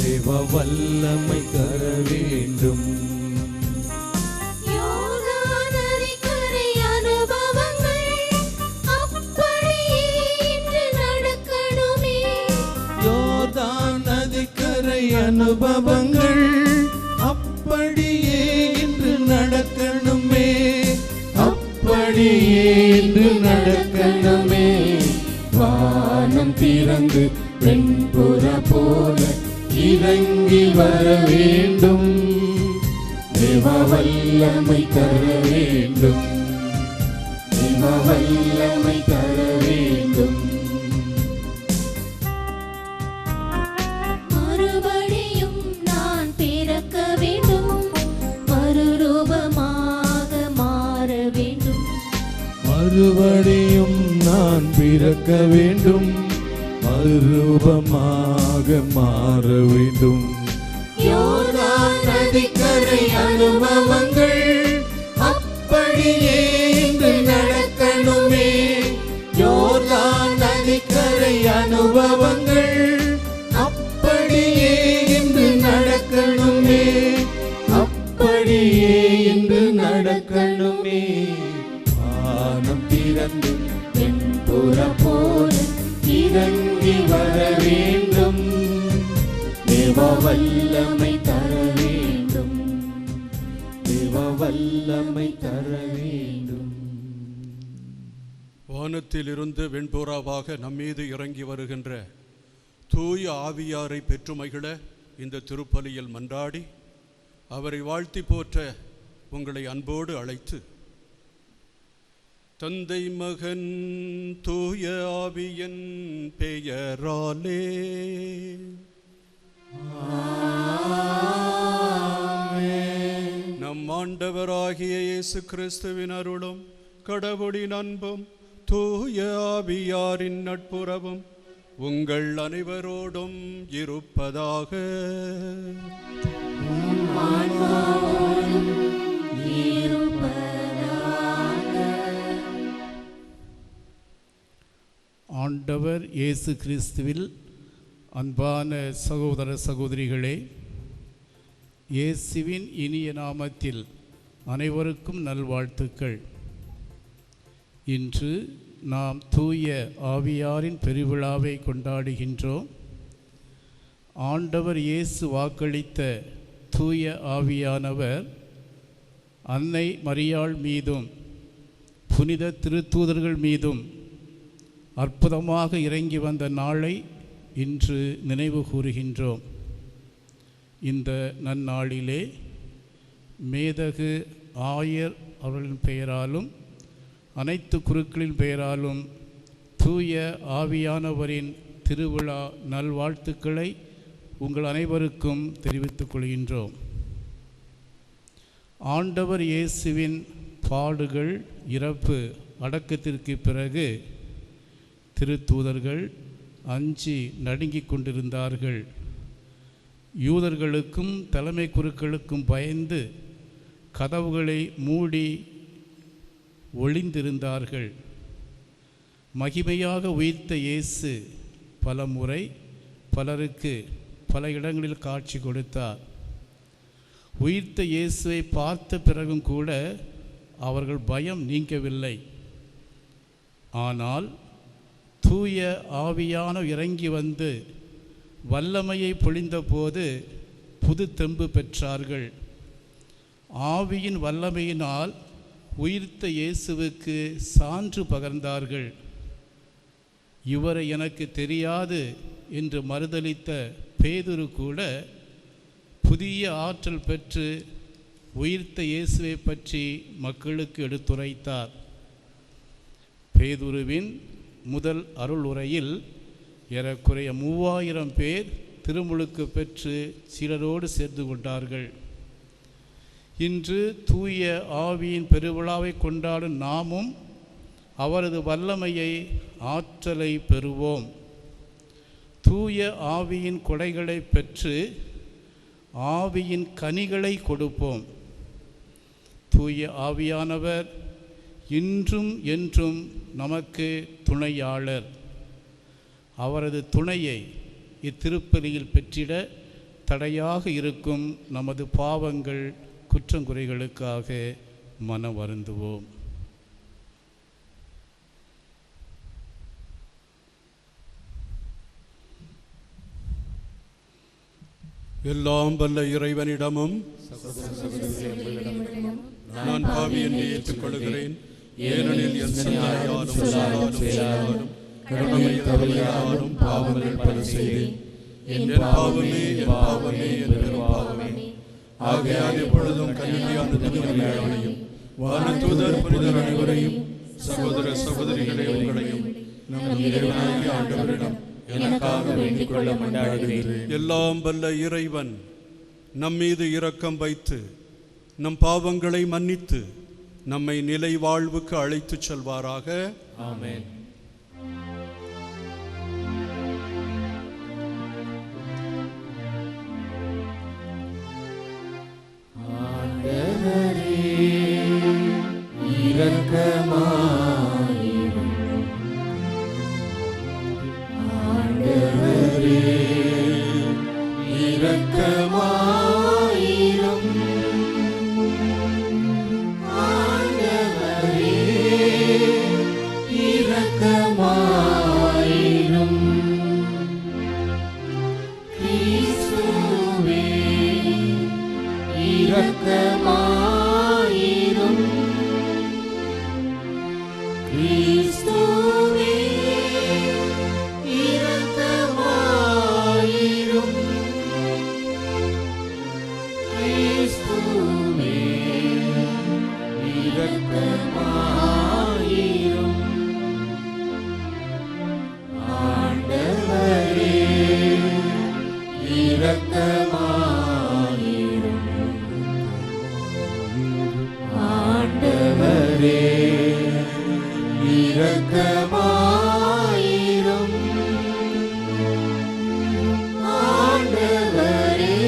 தேவ வல்லமை தர வேண்டும். அனுபவங்கள் அப்படியே இன்று நடக்கணுமே, அப்படியே இன்று நடக்கணுமே. வானம் திறந்து வெண்புற போல இறங்கி வர வேண்டும். தேவ வல்லமை தர வேண்டும். தேவ வல்லமை தர வேண்டும். மறுபடியும் நான் பிறக்க வேண்டும், மறுரூபமாக மாற வேண்டும். யோர்தான் நதிக்கரை அனுபவங்கள் அப்படியே இன்று நடக்கணுமே. யோர்தான் நதிக்கரை அனுபவங்கள் அப்படியே இன்று நடக்கணுமே, அப்படியே இன்று நடக்கணுமே. வானம் திறந்து வெண்புற போல இறங்கி வர வேண்டும். தேவ வல்லமை தர வேண்டும். தேவ வல்லமை தர வேண்டும். வானத்திலிருந்து வெண்புறாவாக நம்மீது இறங்கி வருகின்ற தூய ஆவியாரை பெற்று மகிழ இந்த திருப்பலியில் மன்றாடி அவரை வாழ்த்தி போற்ற உங்களை அன்போடு அழைத்து, தந்தை மகன் தூய ஆவியின் பெயராலே நம் ஆண்டவராகிய இயேசு கிறிஸ்துவின் அருளும் கடவுளின் அன்பும் தூய ஆவியாரின் நட்புறவும் உங்கள் அனைவரோடும் இருப்பதாக. ஆண்டவர் இயேசு கிறிஸ்துவில் அன்பான சகோதர சகோதரிகளே, இயேசுவின் இனிய நாமத்தில் அனைவருக்கும் நல்வாழ்த்துக்கள். இன்று நாம் தூய ஆவியாரின் பெருவிழாவை கொண்டாடுகின்றோம். ஆண்டவர் இயேசு வாக்களித்த தூய ஆவியானவர் அன்னை மரியாள் மீதும் புனித திருத்தூதர்கள் மீதும் அற்புதமாக இறங்கி வந்த நாளை இன்று நினைவு கூறுகின்றோம். இந்த நன்னாளிலே மேதகு ஆயர் அவர்களின் பெயராலும் அனைத்து குருக்களின் பெயராலும் தூய ஆவியானவரின் திருவிழா நல்வாழ்த்துக்களை உங்கள் அனைவருக்கும் தெரிவித்துக் கொள்கின்றோம். ஆண்டவர் இயேசுவின் பாடுகள், இறப்பு, அடக்கத்திற்கு பிறகு திருத்தூதர்கள் அஞ்சி நடுங்கிக் கொண்டிருந்தார்கள். யூதர்களுக்கும் தலைமை குருக்களுக்கும் பயந்து கதவுகளை மூடி ஒளிந்திருந்தார்கள். மகிமையாக உயிர்த்த இயேசு பல முறை பலருக்கு பல இடங்களில் காட்சி கொடுத்தார். உயிர்த்த இயேசுவை பார்த்த பிறகும் கூட அவர்கள் பயம் நீங்கவில்லை. ஆனால் தூய ஆவியான இறங்கி வந்து வல்லமையை பொழிந்த போது புது தெம்பு பெற்றார்கள். ஆவியின் வல்லமையினால் உயிர்த்த இயேசுவுக்கு சான்று பகர்ந்தார்கள். இவரை எனக்கு தெரியாது என்று மறுதலித்த பேதுரு கூட புதிய ஆற்றல் பெற்று உயிர்த்த இயேசுவை பற்றி மக்களுக்கு எடுத்துரைத்தார். பேதுருவின் முதல் அருள் உரையில் ஏறக்குறைய 3000 பேர் திருமுழுக்கு பெற்று சிலரோடு சேர்ந்து கொண்டார்கள். இன்று தூய ஆவியின் பெருவிழாவை கொண்டாடும் நாமும் அவரது வல்லமையை, ஆற்றலை பெறுவோம். தூய ஆவியின் கொடைகளை பெற்று ஆவியின் கனிகளை கொடுப்போம். தூய ஆவியானவர் இன்றும் என்றும் நமக்கு துணையாளர். அவரது துணையை இத்திருப்பலியில் பெற்றிட தடையாக இருக்கும் நமது பாவங்கள் குற்றங்குறைகளுக்காக மனம் வருந்துவோம். எல்லாம் வல்ல இறைவனிடமும் நான் பாவி என்று ஏற்றுக்கொள்கிறேன். ஏனெனில் என் சிந்தனையாலும் சொல்லாலும் செயலாலும் கடமை தவறியாலும் பாவங்கள் பல செய்தேன். என் பாவமே என் பாவமே என் பெரும் பாவமே. ஆகையால் எப்பொழுதும் கன்னியான தூதர்களையும் வானதூதர் புனிதர் அனைவரையும் சகோதர சகோதரிகளை உங்களையும் நம் இறைவனாகிய ஆண்டவரிடம் எனக்காக வேண்டிக் கொள்ள மன்றாடுகிறேன். எல்லாம் வல்ல இறைவன் நம் மீது இரக்கம் வைத்து நம் பாவங்களை மன்னித்து நம்மை நிலை வாழ்வுக்கு அழைத்துச் செல்வாராக. ஆமென். ஆண்டவரே இரக்கமாயிரும். ஆண்டவரே இரக்கமாயிரும். ஆண்டவரே இரக்கமாயிரும். கிறிஸ்துவே இரக்கமாயிரும். கிறிஸ்துவே இரக்கமாயிரும். கிறிஸ்துவே இரக்கமாயிரும். ஆண்டவரே இரக்கமாயிரும். ஆண்டவரே இரக்கமாயிரும். ஆண்டவரே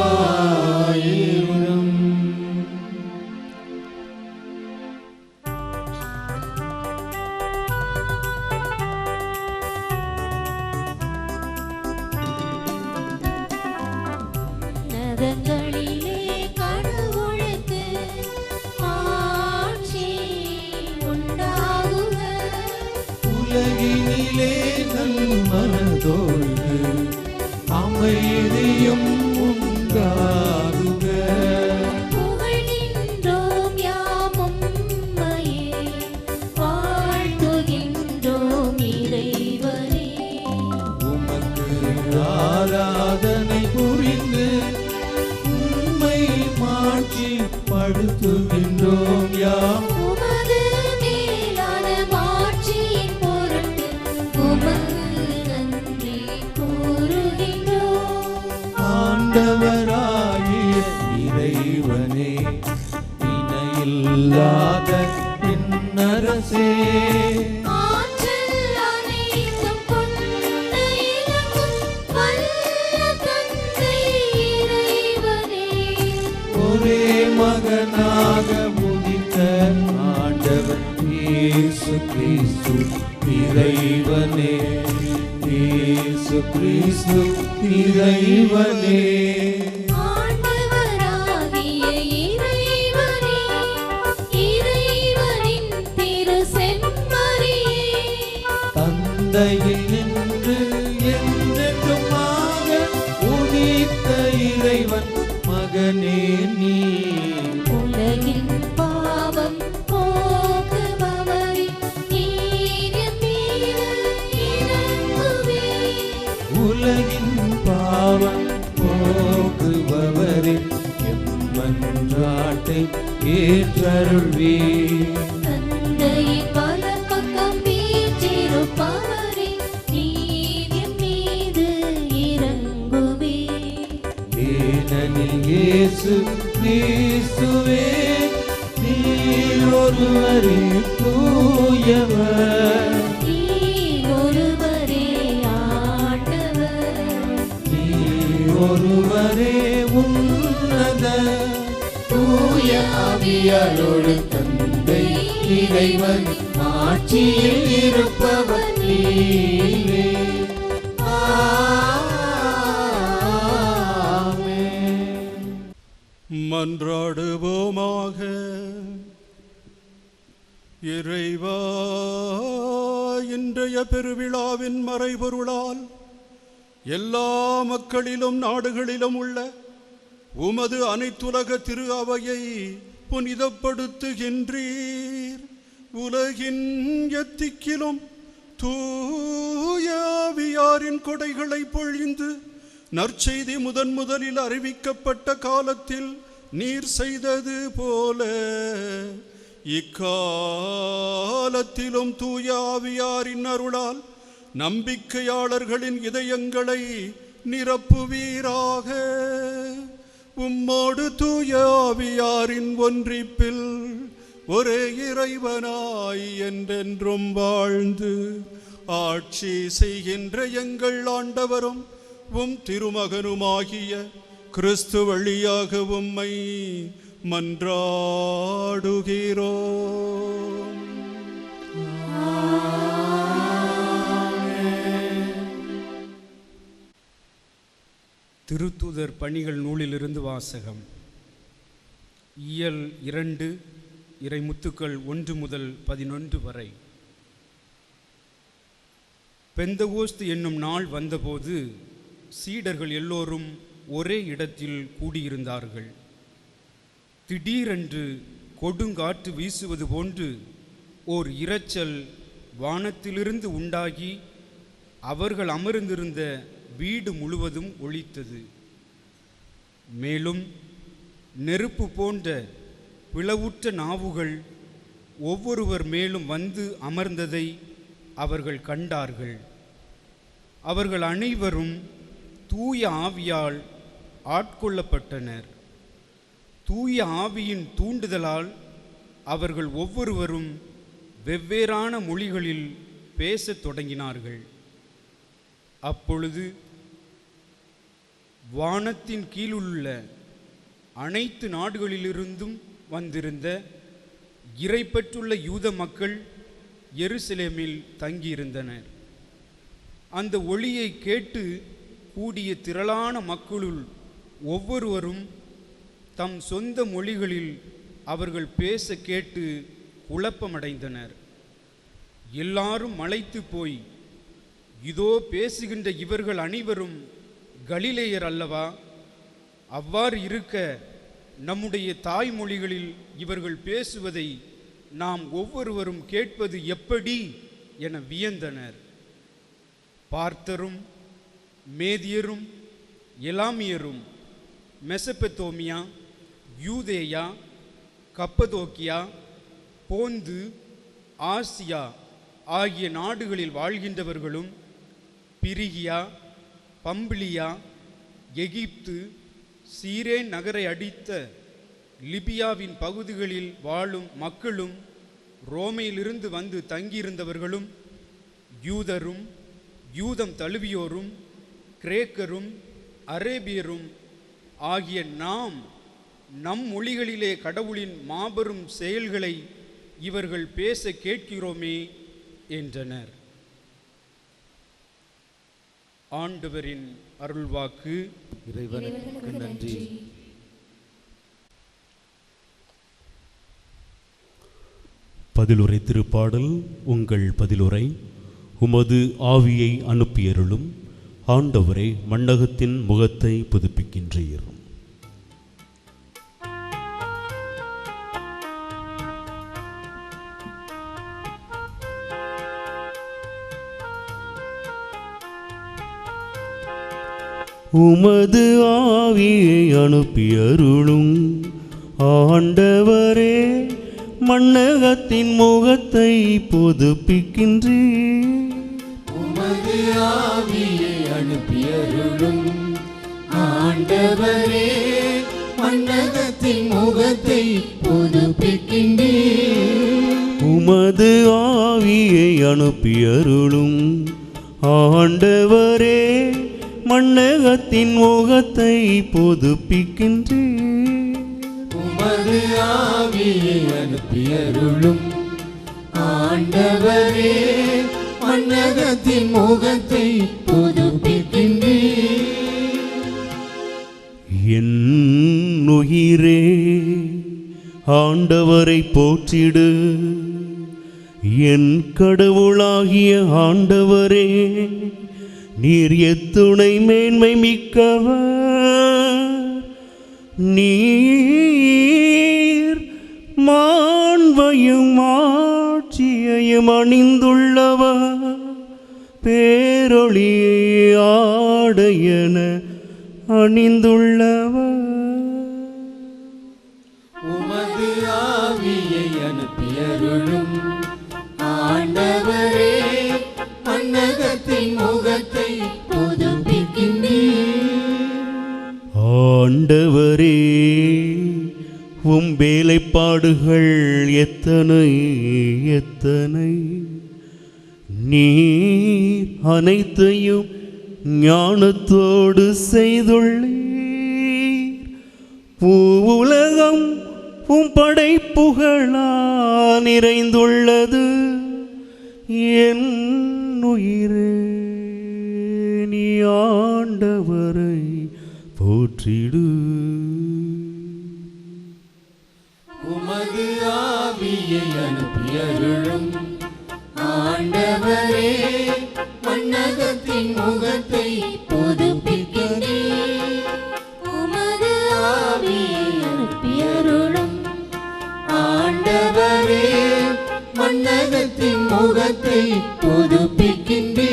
இரக்கமாயிரும். நதங்களிலே கடவுளுக்கு ஆட்சி உண்டாகுக. உலகினிலே நல்மனதோடு அமைதியும் உண்டாகுக. புகழ்கின்றோம் யாம் உம்மையே, வாழ்த்துகின்றோம் இறைவனே. உமக்கு ஆராதனை புரிந்து உம்மை மாட்சிப்படுத்துகின்றோம் யாம். உமது மேலான மாட்சியின் பொருட்டு உமக்கு நன்றி கூறுகின்றோம். ஆண்டவராகிய இறைவனே இணையில்லாத இன்னரசே ஆற்றல் அனைத்தும் கொண்ட இலக்கும் வல்ல தந்தை இறைவனே. ஒரே மகனாக உதித்த ஆண்டவர் இயேசு கிறிஸ்து இறைவனே. இயேசு கிறிஸ்து இறைவனே. ஆண்டவராகிய இறைவனே, இறைவனின் திரு செம்மறியே. தந்தையில் நின்று என்றென்றுமாக உதித்த இறைவன் மகனே நீ. உலகின் பாவம் போக்குபவரே, நீர் எம் மீது இரங்குவே. உலகின் பாவம் போக்குபவரே எம்மன்றாட்டை ஏற்றருள்வே. தந்தையின் வலப்பக்கம் வீற்றிருப்பவரே, நீர் எம் மீது இரங்குவே. ஏனெனில் இயேசு கிறிஸ்துவே நீர் ஒருவரே தூயவர். நீர் ஒருவரே ஆண்டவர். நீர் ஒருவரே உன்னத தூய ஆவியாரோடு தந்தை இறைவன் ஆட்சியில் இருப்பவர் நீரே. மன்றாடுவோமாக. இறைவா, இன்றைய பெருவிழாவின் மறைபொருளால் எல்லா மக்களிலும் நாடுகளிலும் உள்ள உமது அனைத்துலக திரு அவையை புனிதப்படுத்துகின்றீர். உலகின் எத்திக்கிலும் தூய ஆவியாரின் கொடைகளை பொழிந்து நற்செய்தி முதலில் அறிவிக்கப்பட்ட காலத்தில் நீர் செய்தது போல இக்காலத்திலும் தூய ஆவியாரின் அருளால் நம்பிக்கையாளர்களின் இதயங்களை நிரப்புவீராக. உம்மோடு தூய ஆவியாரின் ஒன்றிப்பில் ஒரே இறைவனாய் என்றென்றும் வாழ்ந்து ஆட்சி செய்கின்ற எங்கள் ஆண்டவரும் உம் திருமகனுமாகிய கிறிஸ்து வழியாக உம்மை மன்றாடுகிறோம். திருத்தூதர் பணிகள் நூலிலிருந்து வாசகம். இயல் 2 இறைமுத்துக்கள் 1 முதல் 11 வரை. பெந்தகோஸ்து என்னும் நாள் வந்தபோது சீடர்கள் எல்லோரும் ஒரே இடத்தில் கூடியிருந்தார்கள். திடீரென்று கொடுங்காற்று வீசுவது போன்று ஓர் இரைச்சல் வானத்திலிருந்து உண்டாகி அவர்கள் அமர்ந்திருந்த வீடு முழுவதும் ஒலித்தது. மேலும் நெருப்பு போன்ற பிளவுற்ற நாவுகள் ஒவ்வொருவர் மேலும் வந்து அமர்ந்ததை அவர்கள் கண்டார்கள். அவர்கள் அனைவரும் தூய ஆவியால் ஆட்கொள்ளப்பட்டனர். தூய ஆவியின் தூண்டுதலால் அவர்கள் ஒவ்வொருவரும் வெவ்வேறான மொழிகளில் பேசத் தொடங்கினார்கள். அப்பொழுது வானத்தின் கீழுள்ள அனைத்து நாடுகளிலிருந்தும் வந்திருந்த இறைப்பற்றுள்ள யூத மக்கள் எருசலேமில் தங்கியிருந்தனர். அந்த ஒளியை கேட்டு கூடிய திரளான மக்களுள் ஒவ்வொருவரும் தம் சொந்த மொழிகளில் அவர்கள் பேச கேட்டு குழப்பமடைந்தனர். எல்லாரும் மலைத்து போய், இதோ பேசுகின்ற இவர்கள் அனைவரும் கலிலேயர் அல்லவா? அவ்வாறு இருக்க நம்முடைய தாய்மொழிகளில் இவர்கள் பேசுவதை நாம் ஒவ்வொருவரும் கேட்பது எப்படி என வியந்தனர். பார்த்தரும் மேதியரும் எலாமியரும் மெசபெத்தோமியா, யூதேயா, கப்பதோக்கியா, போந்து, ஆசியா ஆகிய நாடுகளில் வாழ்கின்றவர்களும் பிரிகியா, பம்பிலியா, எகிப்து, சீரேன் நகரை அடித்த லிபியாவின் பகுதிகளில் வாழும் மக்களும் ரோமையிலிருந்து வந்து தங்கியிருந்தவர்களும் யூதரும் யூதம் தழுவியோரும் கிரேக்கரும் அரேபியரும் ஆகிய நாம் நம் மொழிகளிலே கடவுளின் மாபெரும் செயல்களை இவர்கள் பேச கேட்கிறோமே என்றனர். ஆண்டவரின் அருள்வாக்கு. இறைவனுக்கு நன்றி. பதிலுரை திருப்பாடல். உங்கள் பதிலுரை. உமது ஆவியை அனுப்பியருளும் ஆண்டவரே, மண்ணகத்தின் முகத்தை புதுப்பிக்கின்றீர். உமது ஆவியை அனுப்பியருளும் ஆண்டவரே, மண்ணகத்தின் முகத்தை புதுப்பிக்கின்றீர். உமது ஆவியை அனுப்பியருளும் ஆண்டவரே, மண்ணகத்தின் முகத்தை புதுப்பிக்கின்றீர். உமது ஆவியை அனுப்பியருளும் ஆண்டவரே, மண்ணகத்தின் முகத்தை புதுப்பிக்கின்றீர். உமது ஆவியை அனுப்பியருளும் ஆண்டவரே, மண்ணகத்தின் முகத்தை புதுப்பிக்கின்றீர். என் உயிரே ஆண்டவரை போற்றிடு. என் கடவுளாகிய ஆண்டவரே, நீர் எத்துணை மேன்மை மிக்கவர். நீர் மாண்பையும் ஆட்சியையும் அணிந்துள்ளவர். பேரொளியை ஆடையென அணிந்துள்ளவர். உமது ஆவியை அனுப்பியருளும் ஆண்டவரே, மன்னகத்தின் முகத்தை புதுப்பிக்கின்றீர். ஆண்டவரே, உம் வேலைப்பாடுகள் எத்தனை எத்தனை. நீர் அனைத்தையும் ஞானத்தோடு செய்துள்ளீர். பூவுலகம் உம் படைப்புகளா நிறைந்துள்ளது. என் உயிரே, நீ ஆண்டவரை போற்றிடு. உமது ஆவியை அனுப்பியருளும் ஆண்டவரே, மன்னகத்தின் முகத்தை புதுப்பிக்கின்றீர். உமது ஆவியை அனுப்பியருளும் ஆண்டவரே, மன்னகத்தின் முகத்தை புதுப்பிக்கின்றீர்.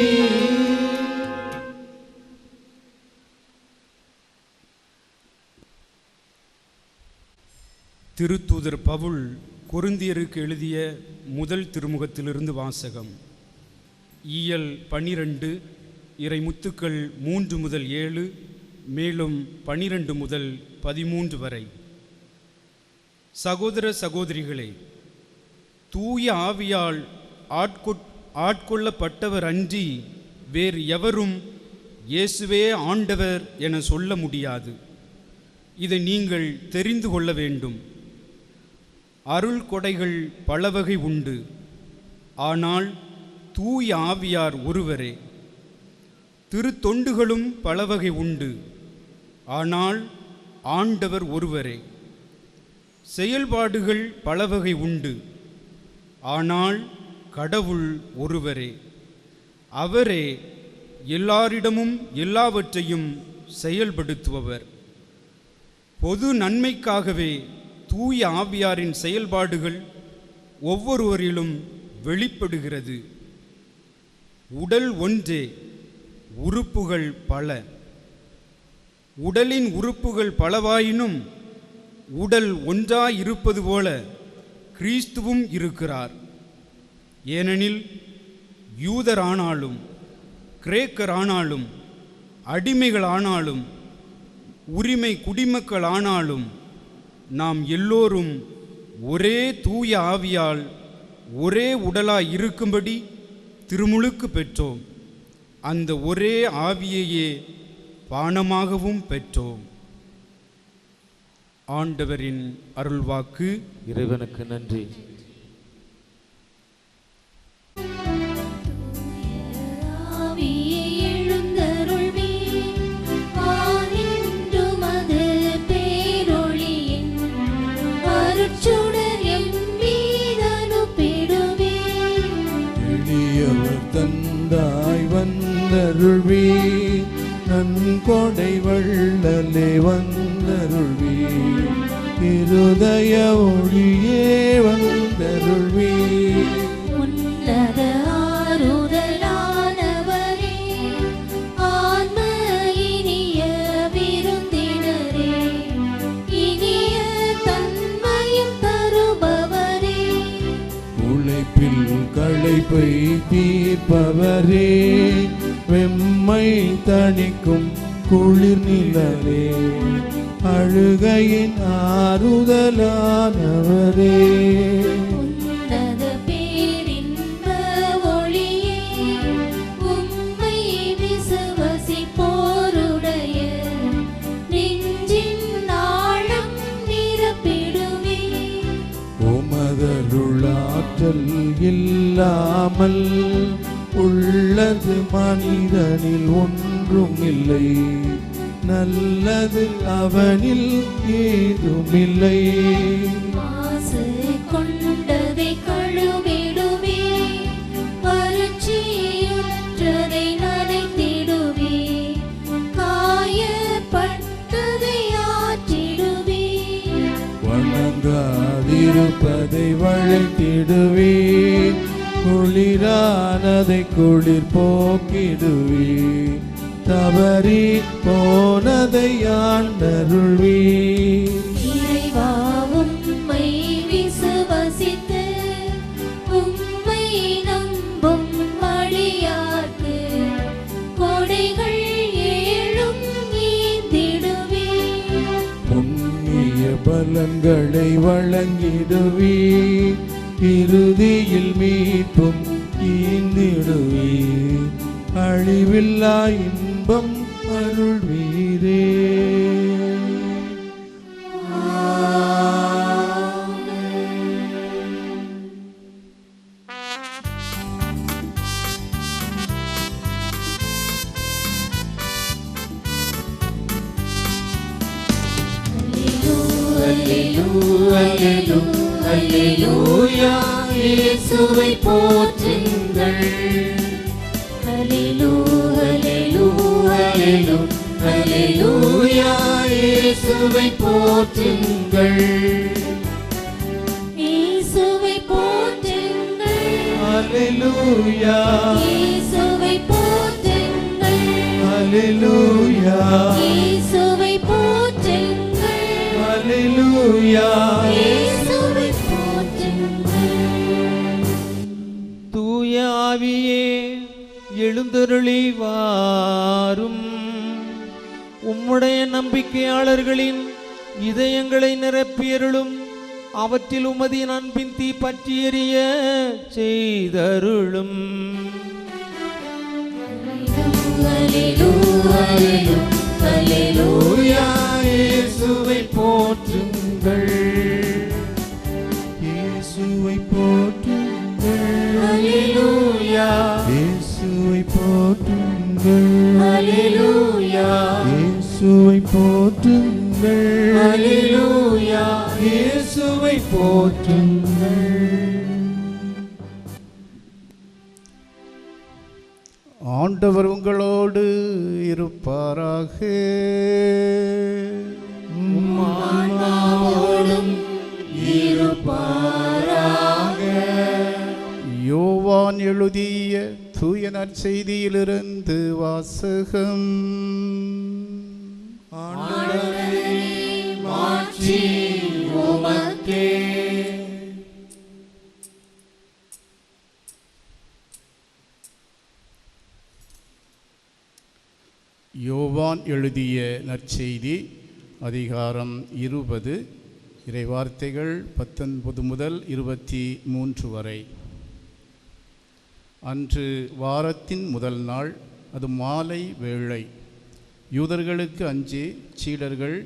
திருத்தூதர் பவுல் கொரிந்தியருக்கு எழுதிய முதல் திருமுகத்திலிருந்து வாசகம். இயல் 12 இறை முத்துக்கள் 3 முதல் 7, மேலும் 12 முதல் 13 வரை. சகோதர சகோதரிகளே, தூய ஆவியால் ஆட்கொள்ளப்பட்டவர் அன்றி வேறு எவரும் இயேசுவே ஆண்டவர் என சொல்ல முடியாது. இதை நீங்கள் தெரிந்து கொள்ள வேண்டும். அருள் கொடைகள் பல வகை உண்டு, ஆனால் தூய ஆவியார் ஒருவரே. திருத்தொண்டுகளும் பல வகை உண்டு, ஆனால் ஆண்டவர் ஒருவரே. செயல்பாடுகள் பல வகை உண்டு, ஆனால் கடவுள் ஒருவரே. அவரே எல்லாரிடமும் எல்லாவற்றையும் செயல்படுத்துபவர். பொது நன்மைக்காகவே தூய ஆவியாரின் செயல்பாடுகள் ஒவ்வொருவரிலும் வெளிப்படுகிறது. உடல் ஒன்றே, உறுப்புகள் பல. உடலின் உறுப்புகள் பலவாயினும் உடல் ஒன்றாயிருப்பது போல கிறிஸ்துவும் இருக்கிறார். ஏனெனில் யூதரானாலும் கிரேக்கரானாலும் அடிமைகளானாலும் உரிமை குடிமக்களானாலும் நாம் எல்லோரும் ஒரே தூய ஆவியால் ஒரே உடலாய் இருக்கும்படி திருமுழுக்கு பெற்றோம். அந்த ஒரே ஆவியையே பானமாகவும் பெற்றோம். ஆண்டவரின் அருள்வாக்கு. இறைவனுக்கு நன்றி. தந்தாய் வந்தருள்வி, நன்கொடை வள்ளலே வந்தருள்வி, இருதய ஒளியே வந்தருள்வி. உன்னத ஆறுதலானவரே, ஆன்ம இனிய விருந்தினரே, இனிய தன்மையும் தருபவரே, உழைப்பில் களைப்பை தீர்ப்பவரே, வெம்மை தணிக்கும் குளிர் நிலவே, அழுகையின் ஆறுதலானவரே. உன்னத பேரின்ப ஒளியே, உம்மை விசுவசிப்போருடைய நெஞ்சின் ஆழம் நிரப்பிடுவே. உமதருளாற்றல் இல்லாமல் உள்ளது மனிதனில் ஒன்றும் இல்லை, நல்லது அவனில் ஏதுமில்லை. வெறுப்பதை வளைத்திடுவீர், குளிரானதை குளிர் போக்கிடுவீர், தவறி போனதை ஆண்டருள்வீர். இறைவா உம்மை விசுவாசித்து உம்மை நம்பும் அடியார்க்கு கொடைகள் ஏழும் ஈந்திடுவீர். புண்ணிய பலன்களை வழங்கிடுவீர், இறுதியில் மீட்பும் ஈந்திடுவீர், அழிவில்லா இன்பம் அருள்வீரே. அல்லேலூயா இயேசுவை போற்றுங்கள். அல்லேலூயா இயேசுவை போற்றுங்கள். இயேசுவை போற்றுங்கள். அல்லேலூயா இயேசுவை போற்றுங்கள். அல்லேலூயா இயேசுவை போற்றுங்கள். அல்லேலூயா. இயேசுவை போற்றுங்கள். தூய ஆவியே எழுந்தருளி வாரும், உம்முடைய நம்பிக்கையாளர்களின் இதயங்களை நிரப்பியருளும், அவற்றில் உமது அன்பின் தீ பற்றி எரிய செய்தருளும். அல்லேலூயா இயேசுவை போற்றுங்கள். இயேசுவை போற்றுங்கள். அல்லேலூயா இயேசுவை போற்றுங்கள். அல்லேலூயா இயேசுவை போற்றுங்கள். அல்லேலூயா இயேசுவை போற்றுங்கள். ஆண்டவர் உங்களோடு இருப்பாராக. ஆன்மாவோடும் இருப்பாராக. யோவான் எழுதிய தூய நற்செய்தியிலிருந்து வாசகம். ஆண்டவரே மாட்சி உமக்கே. யோவான் எழுதிய நற்செய்தி அதிகாரம் 20, இறைவார்த்தைகள் 19 முதல் 23 வரை. அன்று வாரத்தின் முதல் நாள், அது மாலை வேளை. யூதர்களுக்கு அஞ்சி சீடர்கள்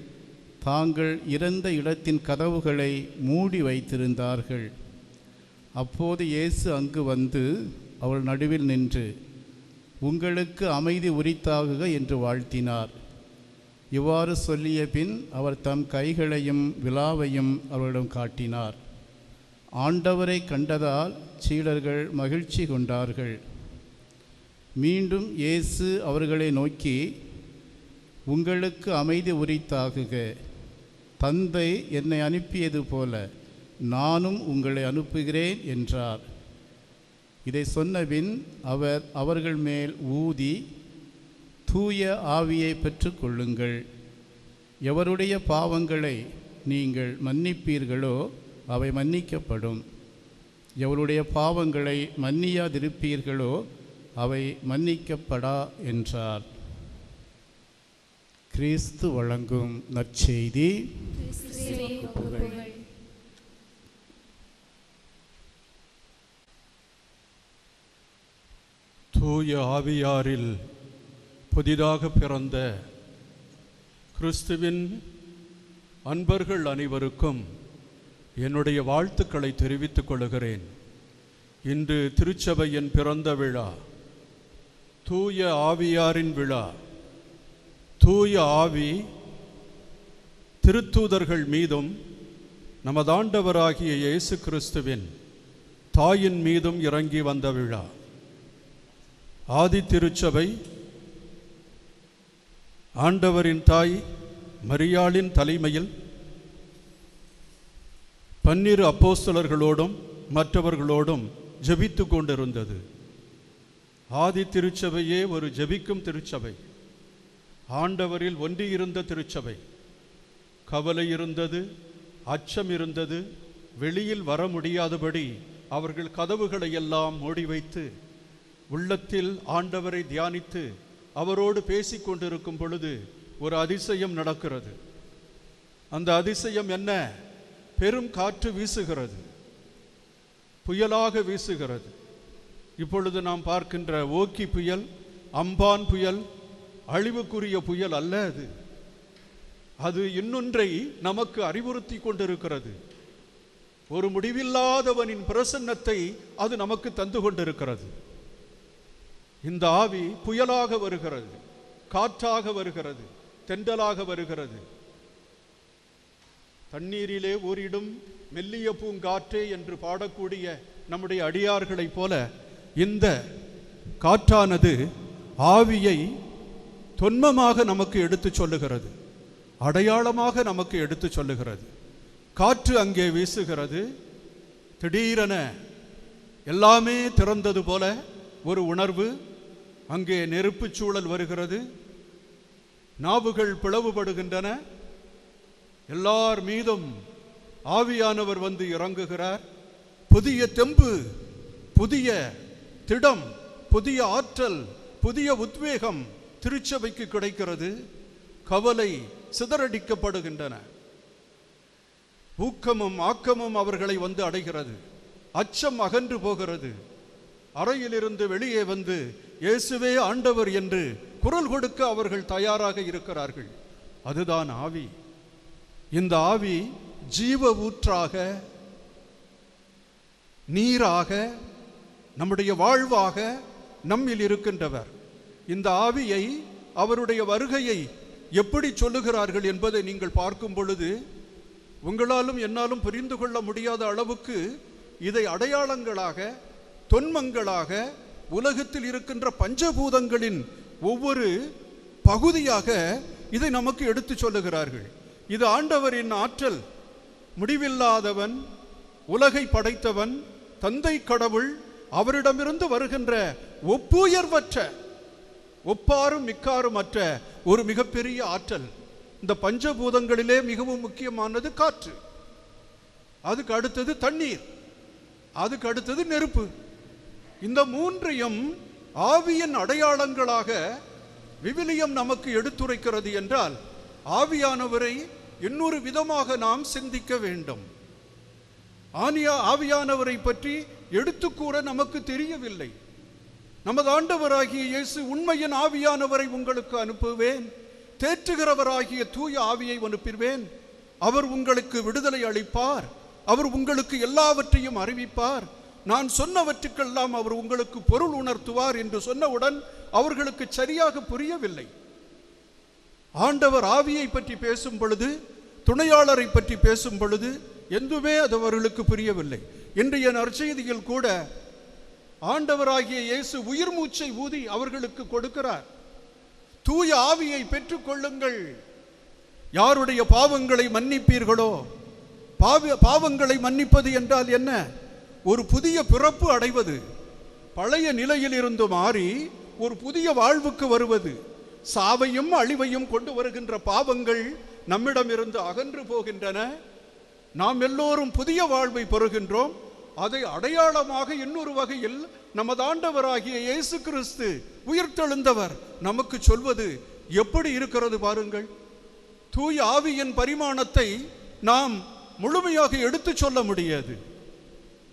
தாங்கள் இறந்த இடத்தின் கதவுகளை மூடி வைத்திருந்தார்கள். அப்போது இயேசு அங்கு வந்து அவள் நடுவில் நின்று, உங்களுக்கு அமைதி உரித்தாகுக என்று வாழ்த்தினார். இவ்வாறு சொல்லிய பின் அவர் தம் கைகளையும் விலாவையும் அவர்களிடம் காட்டினார். ஆண்டவரை கண்டதால் சீடர்கள் மகிழ்ச்சி கொண்டார்கள். மீண்டும் இயேசு அவர்களை நோக்கி, உங்களுக்கு அமைதி உரித்தாகுக. தந்தை என்னை அனுப்பியது போல நானும் உங்களை அனுப்புகிறேன் என்றார். இதை சொன்னபின் அவர் அவர்கள் மேல் ஊதி, தூய ஆவியை பெற்றுக்கொள்ளுங்கள். எவருடைய பாவங்களை நீங்கள் மன்னிப்பீர்களோ அவை மன்னிக்கப்படும், எவருடைய பாவங்களை மன்னியாதிருப்பீர்களோ அவை மன்னிக்கப்படா என்றார். கிறிஸ்து வழங்கும் நற்செய்தி. தூய ஆவியாரில் புதிதாக பிறந்த கிறிஸ்துவின் அன்பர்கள் அனைவருக்கும் என்னுடைய வாழ்த்துக்களை தெரிவித்துக் கொள்கிறேன். இன்று திருச்சபையின் பிறந்த விழா, தூய ஆவியாரின் விழா. தூய ஆவி திருத்தூதர்கள் மீதும் நமது ஆண்டவராகிய இயேசு கிறிஸ்துவின் தாயின் மீதும் இறங்கி வந்த விழா. ஆதி திருச்சபை ஆண்டவரின் தாய் மரியாளின் தலைமையில் 12 அப்போஸ்தலர்களோடும் மற்றவர்களோடும் ஜெபித்து கொண்டிருந்தது. ஆதி திருச்சபையே ஒரு ஜெபிக்கும் திருச்சபை, ஆண்டவரில் ஒன்றியிருந்த திருச்சபை. கவலை இருந்தது, அச்சம் இருந்தது. வெளியில் வர முடியாதபடி அவர்கள் கதவுகளை எல்லாம் மூடி வைத்து உள்ளத்தில் ஆண்டவரை தியானித்து அவரோடு பேசிக் கொண்டிருக்கும் பொழுது ஒரு அதிசயம் நடக்கிறது. அந்த அதிசயம் என்ன? பெரும் காற்று வீசுகிறது, புயலாக வீசுகிறது. இப்பொழுது நாம் பார்க்கின்ற ஓக்கி புயல், அம்பான் புயல் அழிவுக்குரிய புயல் அல்ல. அது இன்னொன்றை நமக்கு அறிவுறுத்தி கொண்டிருக்கிறது. ஒரு முடிவில்லாதவனின் பிரசன்னத்தை அது நமக்கு தந்து கொண்டிருக்கிறது. இந்த ஆவி புயலாக வருகிறது, காற்றாக வருகிறது, தென்றலாக வருகிறது. தண்ணீரிலே ஊறிடும் மெல்லிய பூங்காற்றே என்று பாடக்கூடிய நம்முடைய அடியார்களைப் போல இந்த காற்றானது ஆவியை தொன்மமாக நமக்கு எடுத்து சொல்லுகிறது, அடையாளமாக நமக்கு எடுத்து சொல்லுகிறது. காற்று அங்கே வீசுகிறது. திடீரென எல்லாமே திறந்தது போல ஒரு உணர்வு. அங்கே நெருப்பு சூழல் வருகிறது, நாவுகள் பிளவுபடுகின்றன. எல்லார் மீதும் ஆவியானவர் வந்து இறங்குகிறார். புதிய தெம்பு, புதிய திடம், புதிய ஆற்றல், புதிய உத்வேகம் திருச்சபைக்கு கிடைக்கிறது. கவலை சிதறடிக்கப்படுகின்றன. ஊக்கமும் ஆக்கமும் அவர்களை வந்து அடைகிறது. அச்சம் அகன்று போகிறது. அறையிலிருந்து வெளியே வந்து இயேசுவே ஆண்டவர் என்று குரல் கொடுக்க அவர்கள் தயாராக இருக்கிறார்கள். அதுதான் ஆவி. இந்த ஆவி ஜீவ ஊற்றாக, நீராக, நம்முடைய வாழ்வாக நம்மில் இருக்கின்றவர். இந்த ஆவியை, அவருடைய வருகையை எப்படி சொல்லுகிறார்கள் என்பதை நீங்கள் பார்க்கும் பொழுது உங்களாலும் என்னாலும் புரிந்து கொள்ள முடியாத அளவுக்கு இதை அடையாளங்களாக, தொன்மங்களாக, உலகத்தில் இருக்கின்ற பஞ்சபூதங்களின் ஒவ்வொரு பகுதியாக இதை நமக்கு எடுத்து சொல்லுகிறார்கள். இது ஆண்டவரின் ஆற்றல். முடிவில்லாதவன், உலகை படைத்தவன், தந்தை கடவுள், அவரிடமிருந்து வருகின்ற ஒப்புயர்வற்ற, ஒப்பாரும் மிக்காரும் அற்ற ஒரு மிகப்பெரிய ஆற்றல். இந்த பஞ்சபூதங்களிலே மிகவும் முக்கியமானது காற்று, அதுக்கு அடுத்தது தண்ணீர், அதுக்கு அடுத்தது நெருப்பு. இந்த மூன்றையும் ஆவியின் அடையாளங்களாக விவிலியம் நமக்கு எடுத்துரைக்கிறது என்றால் ஆவியானவரை இன்னொரு விதமாக நாம் சிந்திக்க வேண்டும். ஆவியானவரை பற்றி எடுத்துக்கூற நமக்கு தெரியவில்லை. நமது ஆண்டவராகிய இயேசு உண்மையின் ஆவியானவரை உங்களுக்கு அனுப்புவேன், தேற்றுகிறவராகிய தூய ஆவியை அனுப்புவேன், அவர் உங்களுக்கு விடுதலை அளிப்பார், அவர் உங்களுக்கு எல்லாவற்றையும் அறிவிப்பார், நான் சொன்னவற்றுக்கெல்லாம் அவர் உங்களுக்கு பொருள் உணர்த்துவார் என்று சொன்னவுடன் அவர்களுக்கு சரியாக புரியவில்லை. ஆண்டவர் ஆவியை பற்றி பேசும் பொழுது, துணையாளரை பற்றி பேசும் பொழுது எதுவுமே அது அவர்களுக்கு புரியவில்லை. இன்றைய நற்செய்தியில் கூட ஆண்டவராகிய இயேசு உயிர் மூச்சை ஊதி அவர்களுக்கு கொடுக்கிறார். தூய ஆவியை பெற்றுக் கொள்ளுங்கள், யாருடைய பாவங்களை மன்னிப்பீர்களோ. பாவங்களை மன்னிப்பது என்றால் என்ன? ஒரு புதிய பிறப்பு அடைவது, பழைய நிலையில் இருந்து மாறி ஒரு புதிய வாழ்வுக்கு வருவது. சாவையும் அழிவையும் கொண்டு வருகின்ற பாவங்கள் நம்மிடமிருந்து அகன்று போகின்றன. நாம் எல்லோரும் புதிய வாழ்வை பெறுகின்றோம். அதை அடையாளமாக இன்னொரு வகையில் நமது ஆண்டவராகிய இயேசு கிறிஸ்து உயிர்த்தெழுந்தவர் நமக்கு சொல்வது எப்படி இருக்கிறது பாருங்கள். தூய ஆவியின் பரிமாணத்தை நாம் முழுமையாக எடுத்து சொல்ல முடியாது.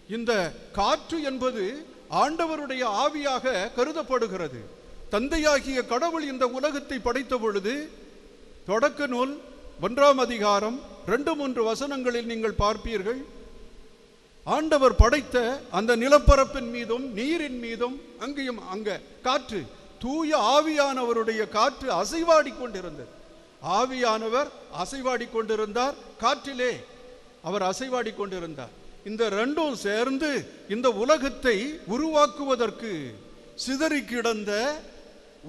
இந்த காற்று என்பது ஆண்டவருடைய ஆவியாக கருதப்படுகிறது. தந்தையாகிய கடவுள் இந்த உலகத்தை படைத்த பொழுது, தொடக்க நூல் 1ஆம் அதிகாரம் 2-3 வசனங்களில் நீங்கள் பார்ப்பீர்கள், ஆண்டவர் படைத்த அந்த நிலப்பரப்பின் மீதும் நீரின் மீதும் அங்கேயும் காற்று, தூய ஆவியானவருடைய காற்று அசைவாடி கொண்டிருந்தது. ஆவியானவர் அசைவாடி கொண்டிருந்தார், காற்றிலே அவர் அசைவாடி கொண்டிருந்தார். இந்த ரெண்டும் சேர்ந்து இந்த உலகத்தை உருவாக்குவதற்கு சிதறி கிடந்த,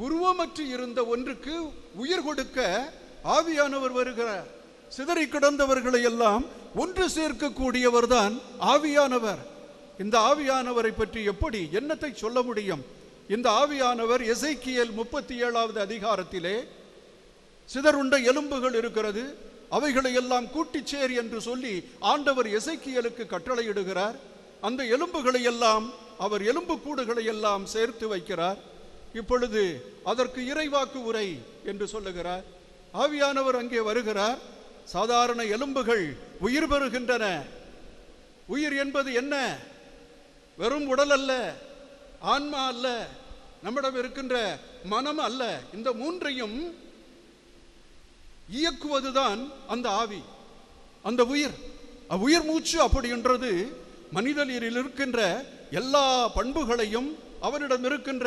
உருவமற்று இருந்த ஒன்றுக்கு உயிர் கொடுக்க ஆவியானவர் வருகிறார். சிதறி கிடந்தவர்களை எல்லாம் ஒன்று சேர்க்கக்கூடியவர் தான் ஆவியானவர். இந்த ஆவியானவரை பற்றி எப்படி என்னத்தை சொல்ல முடியும்? இந்த ஆவியானவர் எசேக்கியேல் 37வது அதிகாரத்திலே சிதறுண்ட எலும்புகள் இருக்கிறது, அவைகளை எல்லாம் கூட்டிச் சேர் என்று சொல்லி ஆண்டவர் எசேக்கியேலுக்கு கட்டளையிடுகிறார். அந்த எலும்புகளை எல்லாம் அவர் எலும்பு கூடுகளை எல்லாம் சேர்த்து வைக்கிறார். இப்பொழுது அதற்கு இறைவாக்கு உரை என்று சொல்லுகிறார். ஆவியானவர் அங்கே வருகிறார். சாதாரண எலும்புகள் உயிர் பெறுகின்றன. உயிர் என்பது என்ன? வெறும் உடல் அல்ல, ஆன்மா அல்ல, நம்மிடம் இருக்கின்ற மனம் அல்ல. இந்த மூன்றையும் இயக்குவதுதான் அந்த ஆவி, அந்த உயிர். உயிர் மூச்சு அப்படி என்றது மனிதனில் இருக்கின்ற எல்லா பண்புகளையும், அவனிடம் இருக்கின்ற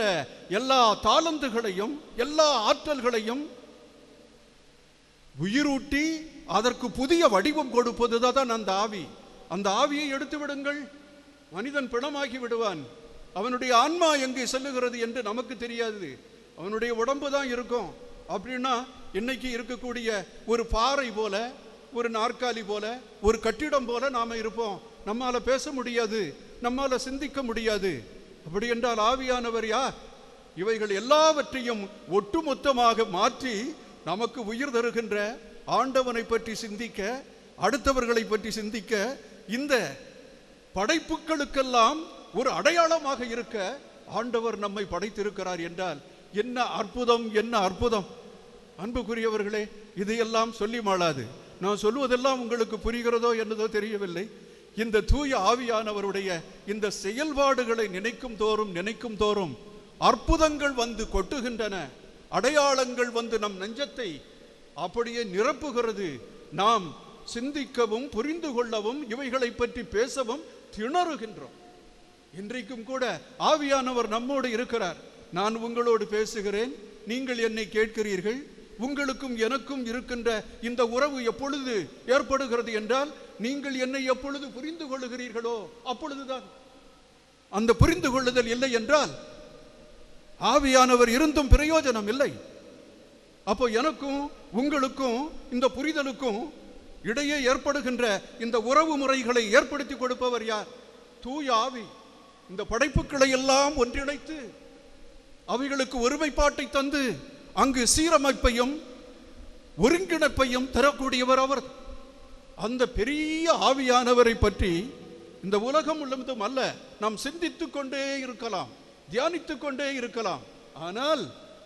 எல்லா தாளந்துகளையும், எல்லா ஆற்றல்களையும் உயிரூட்டி அதற்கு புதிய வடிவம் கொடுப்பதுதான் அந்த ஆவி. அந்த ஆவியை எடுத்து விடுங்கள், மனிதன் பிணமாகி விடுவான். அவனுடைய ஆன்மா எங்கே செல்லுகிறது என்று நமக்கு தெரியாது. அவனுடைய உடம்பு தான் இருக்கும். அப்படின்னா இன்னைக்கு இருக்கக்கூடிய ஒரு பாறை போல, ஒரு நாற்காலி போல, ஒரு கட்டிடம் போல நாம இருப்போம். நம்மால பேச முடியாது, நம்மால சிந்திக்க முடியாது. அப்படி என்றால் ஆவியானவர் யார்? இவைகள் எல்லாவற்றையும் ஒட்டுமொத்தமாக மாற்றி நமக்கு உயிர் தருகின்ற ஆண்டவனை பற்றி சிந்திக்க, அடுத்தவர்களை பற்றி சிந்திக்க, இந்த படைப்புகளுக்கெல்லாம் ஒரு அடையாளமாக இருக்க ஆண்டவர் நம்மை படைத்திருக்கிறார் என்றால் என்ன அற்புதம், என்ன அற்புதம்! அன்புக்குரியவர்களே, இதையெல்லாம் சொல்லி மாளாது. நான் சொல்வதெல்லாம் உங்களுக்கு புரிகிறதோ என்னதோ தெரியவில்லை. இந்த தூய ஆவியானவருடைய இந்த செயல்பாடுகளை நினைக்கும் தோறும் அற்புதங்கள் வந்து கொட்டுகின்றன. அடையாளங்கள் வந்து நம் நெஞ்சத்தை அப்படியே நிரப்புகிறது. நாம் சிந்திக்கவும் புரிந்து கொள்ளவும் இவைகளை பற்றி பேசவும் திணறுகின்றோம். இன்றைக்கும் கூட ஆவியானவர் நம்மோடு இருக்கிறார். நான் உங்களோடு பேசுகிறேன், நீங்கள் என்னை கேட்கிறீர்கள். உங்களுக்கும் எனக்கும் இருக்கின்ற இந்த உறவு எப்பொழுது ஏற்படுகிறது என்றால், நீங்கள் என்னை எப்பொழுது புரிந்து கொள்ளுகிறீர்களோ அப்பொழுதுதான். அந்த புரிந்து கொள்ளுதல் இல்லை என்றால் ஆவியானவர் இருந்தும் பிரயோஜனம் இல்லை. அப்போ எனக்கும் உங்களுக்கும் இந்த புரிதலுக்கும் இடையே ஏற்படுகின்ற இந்த உறவு முறைகளை ஏற்படுத்தி கொடுப்பவர் யார்? தூய ஆவி. இந்த படைப்புகளை எல்லாம் ஒன்றிணைத்து அவைகளுக்கு ஒருமைப்பாட்டை தந்து அங்கு சீரமைப்பையும் ஒருங்கிணைப்பையும் தரக்கூடியவர் அவர். அந்த பெரிய ஆவியானவரை பற்றி இந்த உலகம் முழுவதும் அல்ல, நாம் சிந்தித்துக் கொண்டே இருக்கலாம், தியானித்துக் கொண்டே இருக்கலாம். ஆனால்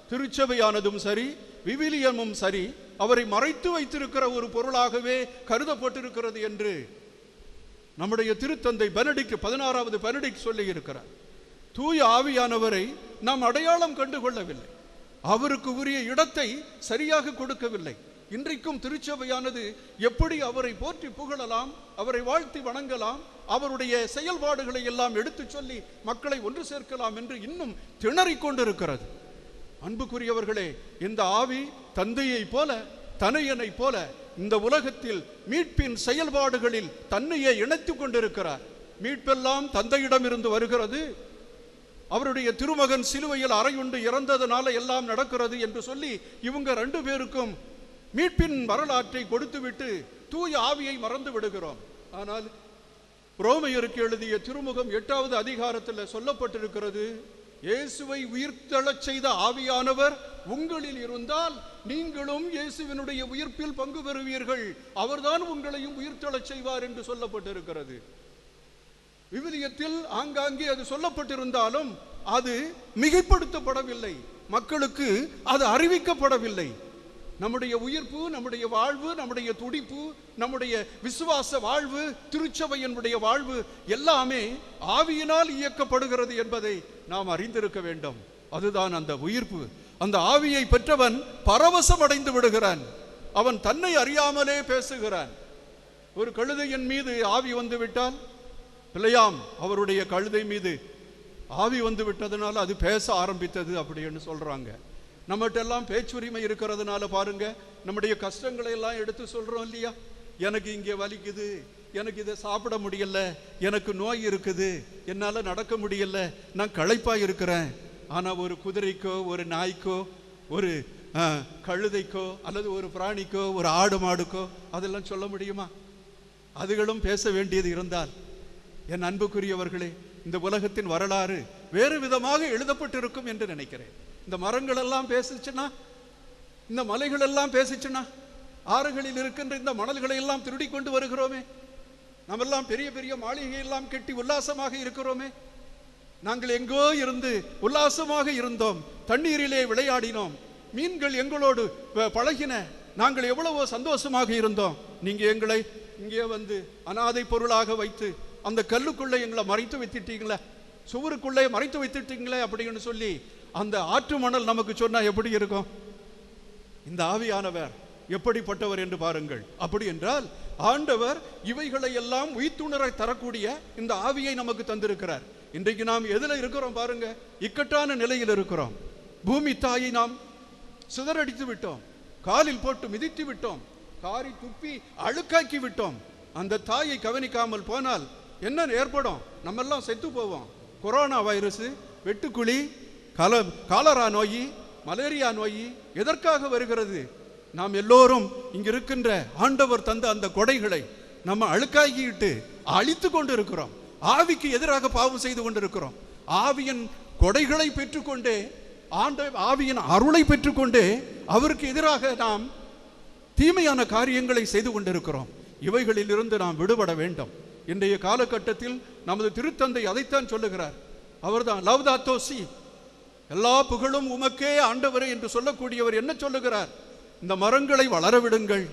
திருச்சபையானதும் சரி, விவிலியமும் சரி, அவரை மறைத்து வைத்திருக்கிற ஒரு பொருளாகவே கருதப்பட்டிருக்கிறது என்று நம்முடைய திருத்தந்தை பெனடிக்ட் 16வது பெனடிக்ட் சொல்லி இருக்கிறார். தூய ஆவியானவரை நாம் அடையாளம் கண்டு கொள்ளவில்லை, அவருக்கு உரிய இடத்தை சரியாக கொடுக்கவில்லை. இன்றைக்கும் திருச்சபையானது எப்படி அவரை போற்றி புகழலாம், அவரை வாழ்த்தி வணங்கலாம், அவருடைய செயல்பாடுகளை எல்லாம் எடுத்து சொல்லி மக்களை ஒன்று சேர்க்கலாம் என்று இன்னும் திணறிக் கொண்டிருக்கிறது. அன்புக்குரியவர்களே, இந்த ஆவி தந்தையை போல, தனையனை போல இந்த உலகத்தில் மீட்பின் செயல்பாடுகளில் தன்னையே இணைத்துக் கொண்டிருக்கிறார். மீட்பெல்லாம் தந்தையிடமிருந்து வருகிறது. அவருடைய திருமகன் சிலுவையில் அறையுண்டு இறந்ததனால எல்லாம் நடக்கிறது என்று சொல்லி இவங்க 2 பேருக்கும் மீட்பின் வரலாற்றை கொடுத்துவிட்டு தூய ஆவியை மறந்து விடுகிறோம். ஆனால் ரோமையருக்கு எழுதிய திருமுகம் 8வது அதிகாரத்தில் சொல்லப்பட்டிருக்கிறது, இயேசுவை உயிர்த்தெழச் செய்த ஆவியானவர் உங்களில் இருந்தால் நீங்களும் இயேசுவினுடைய உயிர்ப்பில் பங்கு பெறுவீர்கள், அவர்தான் உங்களையும் உயிர்த்தெழச் செய்வார் என்று சொல்லப்பட்டிருக்கிறது. விவிலியத்தில் ஆங்காங்கே அது சொல்லப்பட்டிருந்தாலும் அது மிகைப்படுத்தப்படவில்லை, மக்களுக்கு அது அறிவிக்கப்படவில்லை. நம்முடைய உயிர்ப்பு, நம்முடைய வாழ்வு, நம்முடைய துடிப்பு, நம்முடைய விசுவாச வாழ்வு, திருச்சபையினுடைய வாழ்வு எல்லாமே ஆவியினால் இயக்கப்படுகிறது என்பதை நாம் அறிந்திருக்க வேண்டும். அதுதான் அந்த உயிர்ப்பு. அந்த ஆவியை பெற்றவன் பரவசம் அடைந்து விடுகிறான். அவன் தன்னை அறியாமலே பேசுகிறான். ஒரு கழுதையின் மீது ஆவி வந்து விட்டால், பிள்ளையாம் அவருடைய கழுதை மீது ஆவி வந்து விட்டதுனால அது பேச ஆரம்பித்தது அப்படின்னு சொல்றாங்க. நம்மகிட்ட எல்லாம் பேச்சுரிமை இருக்கிறதுனால பாருங்க, நம்முடைய கஷ்டங்களை எல்லாம் எடுத்து சொல்றோம் இல்லையா? எனக்கு இங்கே வலிக்குது, எனக்கு இதை சாப்பிட முடியல, எனக்கு நோய் இருக்குது, என்னால் நடக்க முடியல, நான் களைப்பா இருக்கிறேன். ஆனால் ஒரு குதிரைக்கோ ஒரு நாய்க்கோ ஒரு கழுதைக்கோ அல்லது ஒரு பிராணிக்கோ ஒரு ஆடு மாடுக்கோ அதெல்லாம் சொல்ல முடியுமா? அதுகளும் பேச வேண்டியது இருந்தால், என் அன்புக்குரியவர்களே, இந்த உலகத்தின் வரலாறு வேறு விதமாக எழுதப்பட்டிருக்கும் என்று நினைக்கிறேன். இந்த மரங்கள் எல்லாம் பேசிச்சுன்னா, இந்த மலைகள் எல்லாம் பேசிச்சுன்னா, ஆறுகளில் இருக்கின்ற இந்த மணல்களை எல்லாம் திருடி கொண்டு வருகிறோமே, நம்மெல்லாம் பெரிய பெரிய மாளிகை எல்லாம் கட்டி உல்லாசமாக இருக்கிறோமே. நாங்கள் எங்கோ இருந்து உல்லாசமாக இருந்தோம், தண்ணீரிலே விளையாடினோம், மீன்கள் எங்களோடு பழகின, நாங்கள் எவ்வளவோ சந்தோஷமாக இருந்தோம். நீங்க எங்களை இங்கே வந்து அனாதை பொருளாக வைத்து அந்த கல்லுக்குள்ளே எங்களை மறைத்து வைத்துட்டீங்களே, சுவருக்குள்ளே மறைத்து வைத்துட்டீங்களே அப்படின்னு சொல்லி அந்த ஆற்று மணல் நமக்கு சொன்னா எப்படி இருக்கும்? இந்த ஆவியானவர் எப்படிப்பட்டவர் என்று பாருங்கள். அப்படி என்றால் ஆண்டவர் இவைகளை எல்லாம் உயிர்த்துணர தரக்கூடிய இந்த ஆவியை நமக்கு தந்திருக்கிறார். இன்றைக்கு நாம் எதுல இருக்கிறோம் பாருங்க, இக்கட்டான நிலையில் இருக்கிறோம். பூமி தாயை நாம் சிதறடித்து விட்டோம், காலில் போட்டு மிதித்து விட்டோம், காரி துப்பி அழுக்காக்கி விட்டோம். அந்த தாயை கவனிக்காமல் போனால் என்ன ஏற்படும்? நம்ம எல்லாம் செத்து போவோம். கொரோனா வைரஸ், வெட்டுக்குழி, காலரா நோய், மலேரியா நோய் எதற்காக வருகிறது? நாம் எல்லோரும் இங்க இருக்கின்ற ஆண்டவர் தந்த அந்த கொடைகளை நம்ம அழுக்காக்கிட்டு அழித்து கொண்டு இருக்கிறோம். ஆவிக்கு எதிராக பாவம் செய்து கொண்டிருக்கிறோம். ஆவியின் கொடைகளை பெற்றுக்கொண்டே, ஆவியின் அருளை பெற்றுக்கொண்டே அவருக்கு எதிராக நாம் தீமையான காரியங்களை செய்து கொண்டிருக்கிறோம். இவைகளில் இருந்து நாம் விடுபட வேண்டும். இன்றைய காலகட்டத்தில் நமது திருத்தந்தை அதைத்தான் சொல்லுகிறார். அவர்தான் லவ்தாத்தோ சி, எல்லா புகழும் உமக்கே ஆண்டவரே என்று சொல்லக்கூடியவர் என்ன சொல்லுகிறார்? இந்த மரங்களை வளர விடுங்கள்,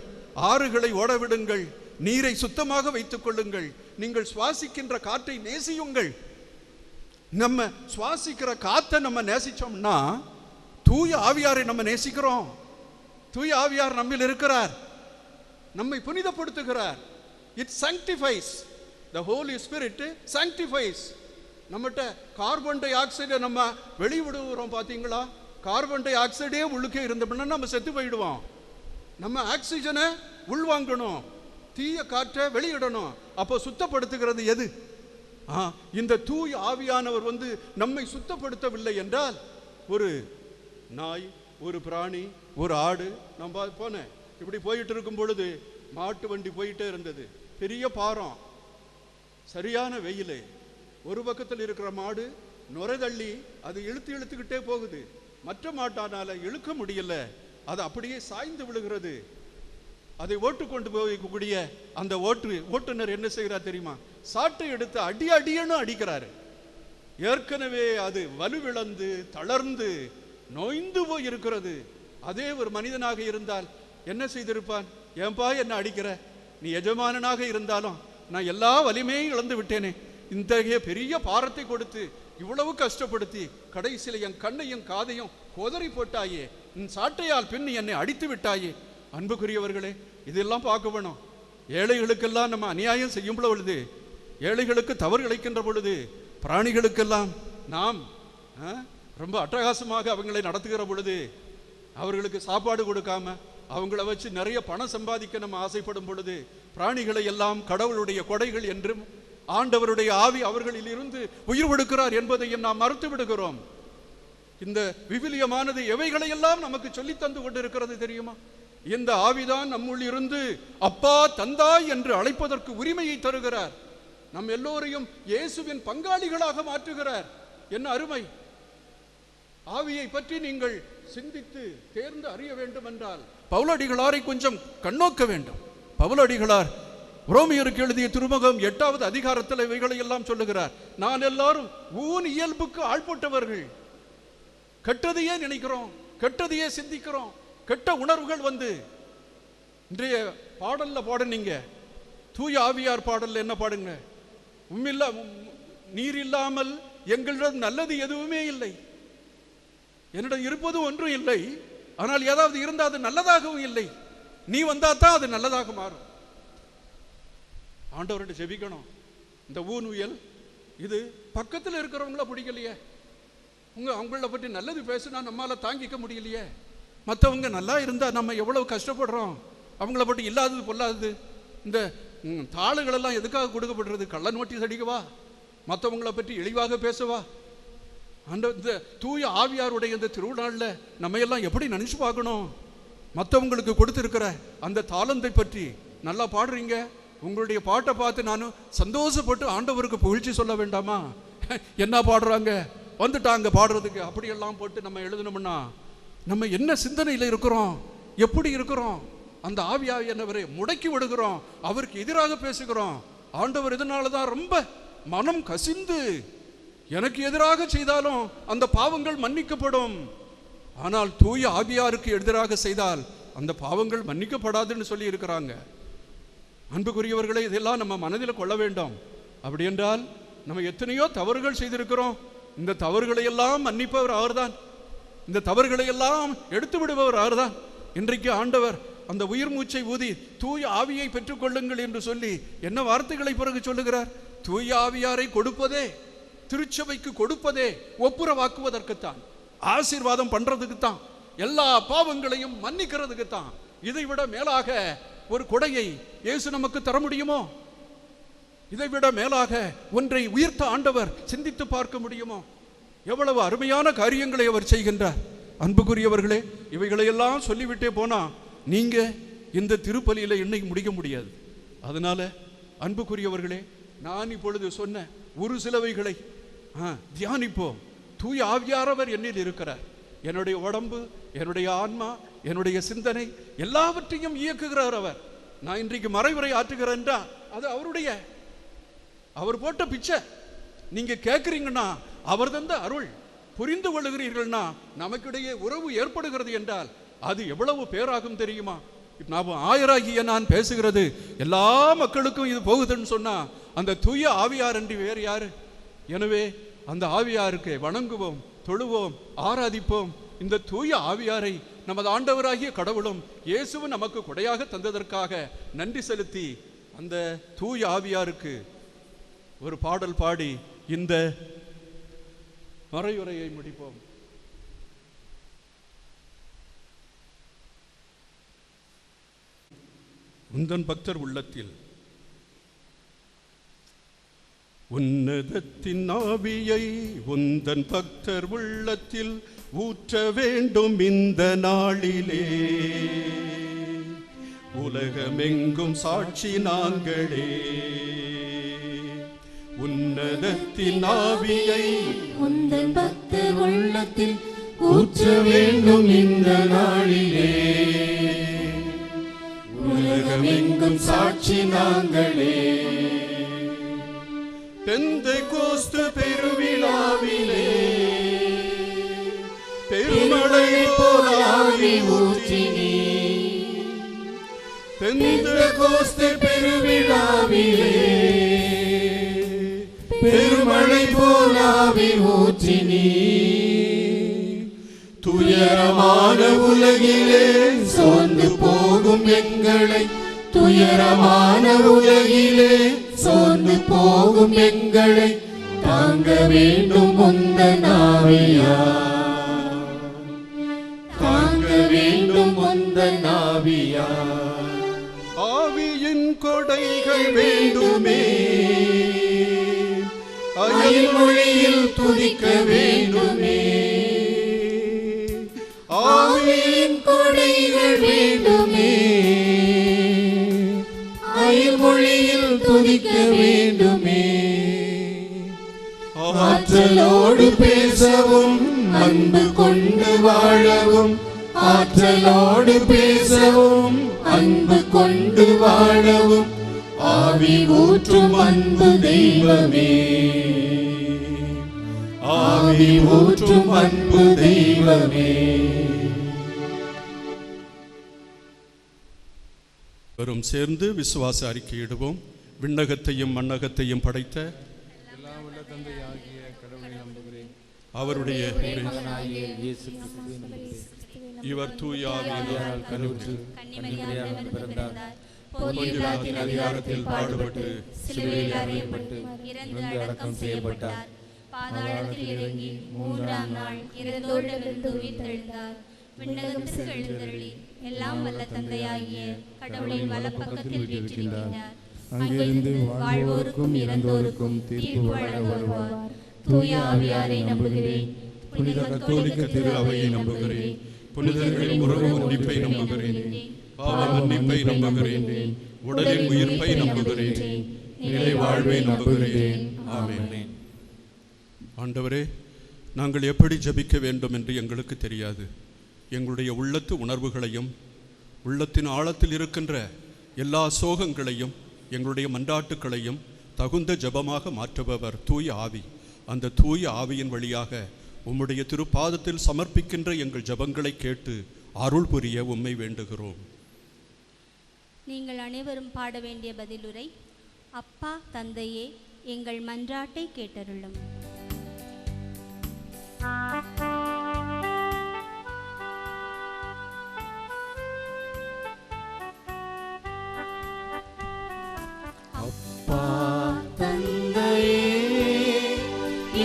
ஆறுகளை ஓட விடுங்கள், நீரை சுத்தமாக வைத்துக் கொள்ளுங்கள், நீங்கள் சுவாசிக்கின்ற காற்றை நேசியுங்கள். நம்ம சுவாசிக்கிற காற்றை நம்ம நேசிச்சோம்னா தூய ஆவியாரை நம்ம நேசிக்கிறோம். தூய ஆவியார் நம்மில் இருக்கிறார், நம்மை புனிதப்படுத்துகிறார். It sanctifies. The Holy Spirit sanctifies. நம்மகிட்ட கார்பன் டை ஆக்சைடை நம்ம வெளிவிடுகிறோம் பார்த்தீங்களா? கார்பன் டை ஆக்சைடே உள்ளுக்கே இருந்தோம்னா நம்ம செத்து போயிடுவோம். நம்ம ஆக்சிஜனை உள்வாங்கணும், தீய காற்றை வெளியிடணும். அப்போ சுத்தப்படுத்துகிறது எது? இந்த தூய ஆவியானவர் வந்து நம்மை சுத்தப்படுத்தவில்லை என்றால், ஒரு நாய், ஒரு பிராணி, ஒரு ஆடு, நம்ம போனேன் இப்படி போயிட்டு இருக்கும் பொழுது மாட்டு வண்டி போயிட்டே இருந்தது, பெரிய பாரம், சரியான வெயில், ஒரு பக்கத்தில் இருக்கிற மாடு நுரை தள்ளி அது இழுத்துக்கிட்டே போகுது, மற்ற மாட்டானால இழுக்க முடியல, அது அப்படியே சாய்ந்து விழுகிறது. அதை ஓட்டுக்கொண்டு போகக்கூடிய அந்த ஓட்டுநர் என்ன செய்கிறார் தெரியுமா? சாட்டை எடுத்து அடியன்னு அடிக்கிறாரு. ஏற்கனவே அது வலுவிழந்து தளர்ந்து நோய்ந்து போய் இருக்கிறது. அதே ஒரு மனிதனாக இருந்தால் என்ன செய்திருப்பான்? ஏன்பா என்ன அடிக்கிற? நீ எஜமானனாக இருந்தாலும் நான் எல்லா வலிமையும் இழந்து விட்டேனே, இந்த பெரிய பாரத்தை கொடுத்து இவ்வளவு கஷ்டப்படுத்தி கடைசியில் என் கண்ணையும் காதையும் கோதறி போட்டாயே, என் சாட்டையால் பின்னி என்னை அடித்து விட்டாயே. அன்புக்குரியவர்களே, இதெல்லாம் பார்க்க வேணும். ஏழைகளுக்கெல்லாம் நம்ம அநியாயம் செய்யும் பொழுது, ஏழைகளுக்கு தவறு இழைக்கின்ற பொழுது, பிராணிகளுக்கெல்லாம் நாம் ரொம்ப அட்டகாசமாக அவங்களை நடத்துகிற பொழுது, அவர்களுக்கு சாப்பாடு கொடுக்காம அவங்கள வச்சு நிறைய பணம் சம்பாதிக்க நம்ம ஆசைப்படும் பொழுது, பிராணிகளை எல்லாம் கடவுளுடைய கொடைகள் என்றும் ஆண்டவருடைய ஆவி அவர்களில் இருந்து உயிர் கொடுக்கிறார் என்பதையும் நாம் மறுத்து விடுகிறோம். இந்த விவிலியமானது எவைகளை எல்லாம் நமக்கு சொல்லி தந்து கொண்டிருக்கிறது தெரியுமா? இந்த ஆவிதான் நம்முள் இருந்து அப்பா தந்தாய் என்று அழைப்பதற்கு உரிமையை தருகிறார். நம் எல்லோரையும் இயேசுவின் பங்காளிகளாக மாற்றுகிறார். என்ன அருமை! ஆவியை பற்றி நீங்கள் சிந்தித்து தேர்ந்து அறிய வேண்டும் என்றால் பவுலடிகளாரை கொஞ்சம் கண்ணோக்க வேண்டும். பவுலடிகளார் ரோமியருக்கு எழுதிய திருமுகம் 8வது அதிகாரத்தில் இவைகளை எல்லாம் சொல்லுகிறார். நான் எல்லாரும் ஊன் இயல்புக்கு ஆள்பட்டவர்கள், கெட்டதையே நினைக்கிறோம், கெட்டதையே சிந்திக்கிறோம், கெட்ட உணர்வுகள் வந்து. இன்றைய பாடல்ல பாடுனீங்க, தூய ஆவியார் பாடல்ல என்ன பாடுங்க? உம்மில்ல நீர் இல்லாமல் எங்களிடம் நல்லது எதுவுமே இல்லை, என்னிடம் இருப்பது ஒன்றும் இல்லை, ஆனால் ஏதாவது இருந்தால் அது நல்லதாகவும் இல்லை, நீ வந்தா தான் அது நல்லதாக மாறும். ஆண்டவர்கிட்ட ஜெபிக்கணும். இந்த ஊனுயல் இது பக்கத்தில் இருக்கிறவங்கள பிடிக்கலையே, அவங்கள பற்றி நல்லது பேசுனா நம்மளால தாங்கிக்க முடியலையே, மற்றவங்க நல்லா இருந்தா நம்ம எவ்வளவு கஷ்டப்படுறோம், அவங்கள பற்றி இல்லாதது பொல்லாதது. இந்த தாளுகளெல்லாம் எதுக்காக கொடுக்கப்படுறது? கள்ள நோட்டீஸ் அடிக்கவா? மற்றவங்களை பற்றி இழிவாக பேசவா? இந்த தூய ஆவியாருடைய இந்த திருநாளில் நம்ம எல்லாம் எப்படி நினைச்சு பார்க்கணும்? மற்றவங்களுக்கு கொடுத்திருக்கிற அந்த தாளந்தை பற்றி நல்லா பாடுறீங்க, உங்களுடைய பாட்டை பார்த்து நானும் சந்தோஷப்பட்டு ஆண்டவருக்கு புகழ்ச்சி சொல்ல வேண்டாமா? என்ன பாடுறாங்க, வந்துட்டாங்க பாடுறதுக்கு, அப்படியெல்லாம் போட்டு நம்ம எழுதணும்னா நம்ம என்ன சிந்தனையில் இருக்கிறோம், எப்படி இருக்கிறோம்? அந்த ஆவியானவரை முடக்கி விடுகிறோம், அவருக்கு எதிராக பேசுகிறோம். ஆண்டவர் இதனால தான் ரொம்ப மனம் கசிந்து, எனக்கு எதிராக செய்தாலும் அந்த பாவங்கள் மன்னிக்கப்படும், ஆனால் தூய ஆவியாருக்கு எதிராக செய்தால் அந்த பாவங்கள் மன்னிக்கப்படாதுன்னு சொல்லி இருக்கிறாங்க. அன்புக்குரியவர்களே, இதெல்லாம் நம்ம மனதில் கொள்ள வேண்டும். அப்படி என்றால் நம்ம எத்தனையோ தவறுகள் செய்திருக்கிறோம். இந்த தவறுகளை எல்லாம் மன்னிப்பவர் அவர்தான், இந்த தவறுகளை எல்லாம் எடுத்து விடுபவர் அவர்தான். இன்றைக்கு ஆண்டவர் அந்த உயிர் மூச்சை ஊதி தூய ஆவியை பெற்றுக்கொள்ளுங்கள் என்று சொல்லி என்ன வார்த்தைகளை பிறகு சொல்லுகிறார்? தூய ஆவியாரை கொடுப்பதே, திருச்சபைக்கு கொடுப்பதே ஒப்புரவாக்குவதற்குத்தான், ஆசீர்வாதம் பண்றதுக்குத்தான், எல்லா பாவங்களையும் மன்னிக்கிறதுக்குத்தான். இதை விட மேலாக ஒரு கொடையை இயேசு நமக்கு தர முடியுமோ? இதைவிட மேலாக ஒன்றை உயிர்த்த ஆண்டவர் சிந்தித்து பார்க்க முடியுமோ? எவ்வளவு அருமையான காரியங்களை அவர் செய்கின்றார். அன்புக்குரியவர்களே, இவைகளையெல்லாம் சொல்லிவிட்டே போனா நீங்க இந்த திருப்பலியில என்னைக்கு முடிக்க முடியாது. அதனால அன்புக்குரியவர்களே, நான் இப்பொழுது சொன்ன ஒரு சிலவைகளை தியானிப்போம். தூய ஆவியானவர் என்னில் இருக்கிறார். என்னுடைய உடம்பு, என்னுடைய ஆன்மா, என்னுடைய சிந்தனை எல்லாவற்றையும் இயக்குகிறார் அவர். நான் இன்றைக்கு மறைவுரை ஆற்றுகிறேன்டா அது அவருடைய, அவர் போட்ட பிச்சை. நீங்க கேட்குறீங்கன்னா அவர் தந்த அருள், புரிந்து கொள்ளுகிறீர்கள்னா நமக்கிடையே உறவு ஏற்படுகிறது என்றால் அது எவ்வளவு பேராகும் தெரியுமா? நான் ஆயராகிய நான் பேசுகிறது எல்லா மக்களுக்கும் இது போகுதுன்னு சொன்னா அந்த தூய ஆவியார் என்று வேறு யாரு? எனவே அந்த ஆவியாருக்கு வணங்குவோம், தொழுவோம், ஆராதிப்போம். இந்த தூய ஆவியாரை நமது ஆண்டவராகிய கடவுளும் இயேசுவும் நமக்கு கொடையாக தந்ததற்காக நன்றி செலுத்தி அந்த தூய ஆவியாருக்கு ஒரு பாடல் பாடி இந்த மறையுரையை முடிப்போம். உந்தன் பக்தர் உள்ளத்தில் உன்னதத்தின் ஆவியை உந்தன் பக்தர் உள்ளத்தில் ஊற்ற வேண்டும் இந்த நாளிலே. உலகமெங்கும் சாட்சி நாங்களே. உன்னதத்தின் ஆவியை உந்தன் பக்தர் உள்ளத்தில் ஊற்ற வேண்டும் இந்த நாளிலே. உலகமெங்கும் சாட்சி நாங்களே. பெந்தைக்கோஸ்து பெருவிழாவிலே பெருமழை போல ஆவி ஊற்றினீ. பெந்தைக்கோஸ்து பெருவிழாவிலே பெருமழை போல ஆவி ஊற்றினீ. துயரமான உலகிலே சோர்ந்து போகும் எங்களை, துயரமான உலகிலே சோர்ந்து போகும் எங்களை தாங்க வேண்டும் உந்தன் ஆவியார், தாங்க வேண்டும் உந்தன் ஆவியார். ஆவியின் கொடைகள் வேண்டுமே, அயல்மொழியில் துதிக்க வேண்டுமே. ஆவியின் கொடைகள் வேண்டுமே, அயல்மொழியில் துதிக்க வேண்டுமே. ஆற்றலோடு பேசவும் அன்பு கொண்டு வாழவும், ஆற்றலோடு பேசவும் அன்பு கொண்டு வாழவும் ஆவி ஊற்றும் அன்பு தெய்வமே, ஆவி ஊற்றும் அன்பு தெய்வமே. வரும் சேர்ந்து விசுவாச அறிக்கையிடுவோம். விண்ணகத்தையும் மண்ணகத்தையும் படைத்த அவருடைய இவர் தூய ஆவியால் கருவுற்று பொன்னியின் அதிகாரத்தில் பாடுபட்டு சிலுவையில் அறையப்பட்டு இறந்து அடக்கம் செய்யப்பட்டார். பாதாளத்தில் இறங்கி மூன்றாம் நாள் இறந்தோரிடமிருந்து உயிர்த்தெழுந்தார். விண்ணகம் எழுந்தருளி எல்லாம் வல்ல தந்தையாகிய கடவுளின் வலப்பக்கத்தில் வீற்றிருக்கிறார். அங்கிருந்து வாழ்வோருக்கும் இறந்தோருக்கும் தீர்ப்பு வழங்க வருவார். தூய ஆவியாரை நம்புகிறேன். புனித கத்தோலிக்க திரு அவையை நம்புகிறேன். புனிதர்களின் உறவு ஒன்றிப்பை நம்புகிறேன். பாவ மன்னிப்பை நம்புகிறேன். உடலின் உயிர்ப்பை நம்புகிறேன். நிலை வாழ்வை நம்புகிறேன். ஆமென். ஆண்டவரே, நாங்கள் எப்படி ஜெபிக்க வேண்டும் என்று எங்களுக்கு தெரியாது. எங்களுடைய உள்ளத்து உணர்வுகளையும் உள்ளத்தின் ஆழத்தில் இருக்கின்ற எல்லா சோகங்களையும் எங்களுடைய மன்றாட்டுக்களையும் தகுந்த ஜெபமாக மாற்றுபவர் தூய ஆவி. அந்த தூய ஆவியின் வழியாக உம்முடைய திருப்பாதத்தில் சமர்ப்பிக்கின்ற எங்கள் ஜெபங்களை கேட்டு அருள் புரிய உம்மை வேண்டுகிறோம். நீங்கள் அனைவரும் பாட வேண்டிய பதிலுரை: அப்பா தந்தையே, எங்கள் மன்றாட்டை கேட்டருளும். அப்பா தந்தையே,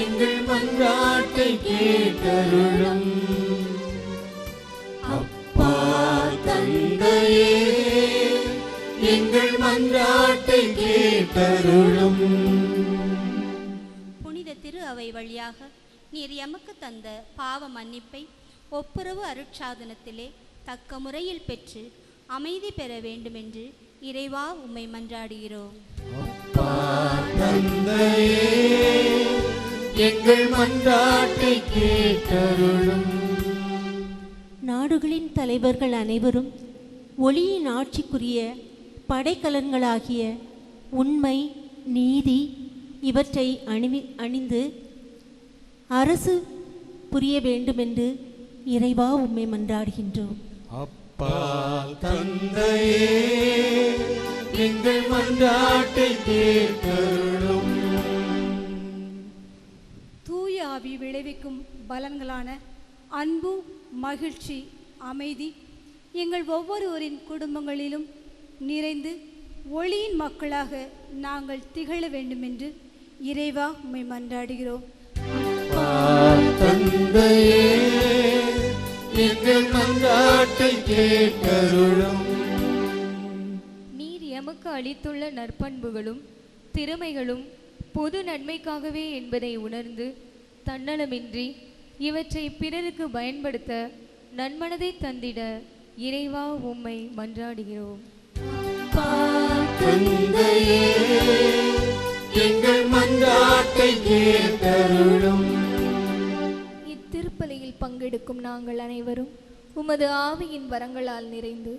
எங்கள் மன்றாட்டை கேட்டருளும். அப்பா தந்தையே, எங்கள் மன்றாட்டை கேட்டருளும். புனித திரு அவை வழியாக நீர் எமக்கு தந்த பாவ மன்னிப்பை ஒப்புரவு அருட்சாதனத்திலே தக்க முறையில் பெற்று அமைதி பெற வேண்டுமென்று இறைவா உம்மை மன்றாடுகிறோம். அப்பா தந்தையே, எங்கள் மன்றாட்டை கேட்டருளும். நாடுகளின் தலைவர்கள் அனைவரும் ஒளியின் ஆட்சிக்குரிய படைக்கலன்களாகிய உண்மை, நீதி இவற்றை அணிந்து அரசு புரிய வேண்டுமென்று இறைவா உம்மை மன்றாடுகின்றோம். அப்பா தந்தையே, எங்கள் மன்றாட்டை கேட்டருளும். தூய ஆவி விளைவிக்கும் பலன்களான அன்பு, மகிழ்ச்சி, அமைதி எங்கள் ஒவ்வொருவரின் குடும்பங்களிலும் நிறைந்து ஒளியின் மக்களாக நாங்கள் திகழ வேண்டுமென்று இறைவா உம்மை மன்றாடுகிறோம். அப்பா தந்தையே, எங்கள் மன்றாட்டை கேட்டருளும். நீர் எமக்கு அளித்துள்ள நற்பண்புகளும் திறமைகளும் பொது நன்மைக்காகவே என்பதை உணர்ந்து தன்னலமின்றி இவற்றை பிறருக்கு பயன்படுத்த நன்மனதை தந்திட இறைவா உம்மை மன்றாடுகிறோம். அப்பா தந்தையே, எங்கள் மன்றாட்டை கேட்டருளும். இத்திருப்பலியில் பங்கெடுக்கும் நாங்கள் அனைவரும் உமது ஆவியின் வரங்களால் நிறைந்து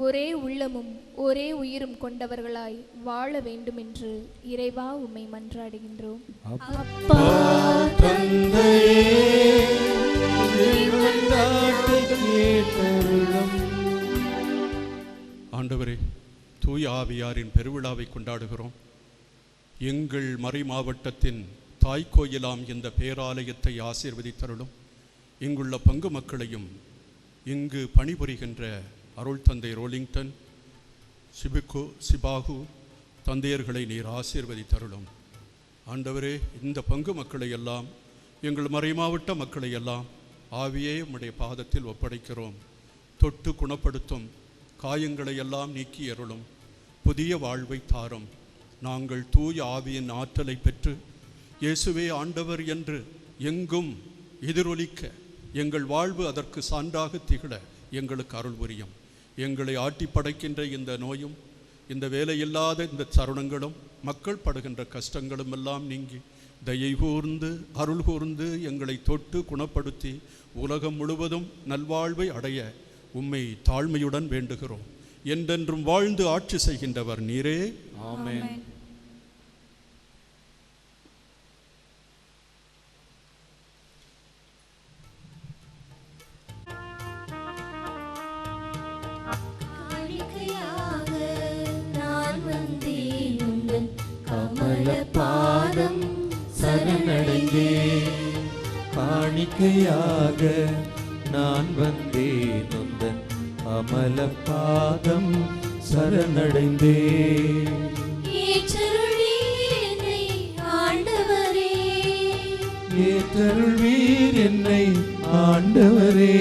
ஒரே உள்ளமும் ஒரே உயிரும் கொண்டவர்களாய் வாழ வேண்டுமென்று இறைவா உம்மை மன்றாடுகின்றோம். அப்பா தந்தையே, எங்கள் மன்றாட்டை கேட்டருளும். ஆண்டவரே, தூய ஆவியாரின் பெருவிழாவை கொண்டாடுகிறோம். எங்கள் மறை மாவட்டத்தின் தாய்க்கோயிலாம் இந்த பேராலயத்தை ஆசீர்வதித்தருளும். இங்குள்ள பங்கு மக்களையும் இங்கு பணிபுரிகின்ற அருள் தந்தை ரோலிங்டன், சிபாகு தந்தையர்களை நீர் ஆசீர்வதித்தருளும். ஆண்டவரே, இந்த பங்கு மக்களை எல்லாம், எங்கள் மறை மாவட்ட மக்களை எல்லாம் ஆவியே உம்முடைய பாதத்தில் ஒப்படைக்கிறோம். தொட்டு குணப்படுத்தும், காயங்களை எல்லாம் நீக்கி அருளும், புதிய வாழ்வை தாரும். நாங்கள் தூய ஆவியின் ஆற்றலை பெற்று இயேசுவே ஆண்டவர் என்று எங்கும் எதிரொலிக்க, எங்கள் வாழ்வு அதற்கு சான்றாக திகழ எங்களுக்கு அருள் புரியும். எங்களை ஆட்டி படைக்கின்ற இந்த நோயும், இந்த வேலையில்லாத இந்த தருணங்களும், மக்கள் படுகின்ற கஷ்டங்களும் எல்லாம் நீங்கி தயை கூர்ந்து அருள் கூர்ந்து எங்களை தொட்டு குணப்படுத்தி உலகம் முழுவதும் நல்வாழ்வை அடைய உம்மை தாழ்மையுடன் வேண்டுகிறோம். என்றென்றும் வாழ்ந்து ஆட்சி செய்கின்றவர் நீரே. ஆமென். பாதம் சரணடைந்தேன், காணிக்கையாக நான் வந்தேன் உந்தன் அமல பாதம் சரணடைந்தேன். ஏற்றருள்வீர் என்னை ஆண்டவரே, ஏற்றருள்வீர் என்னை ஆண்டவரே,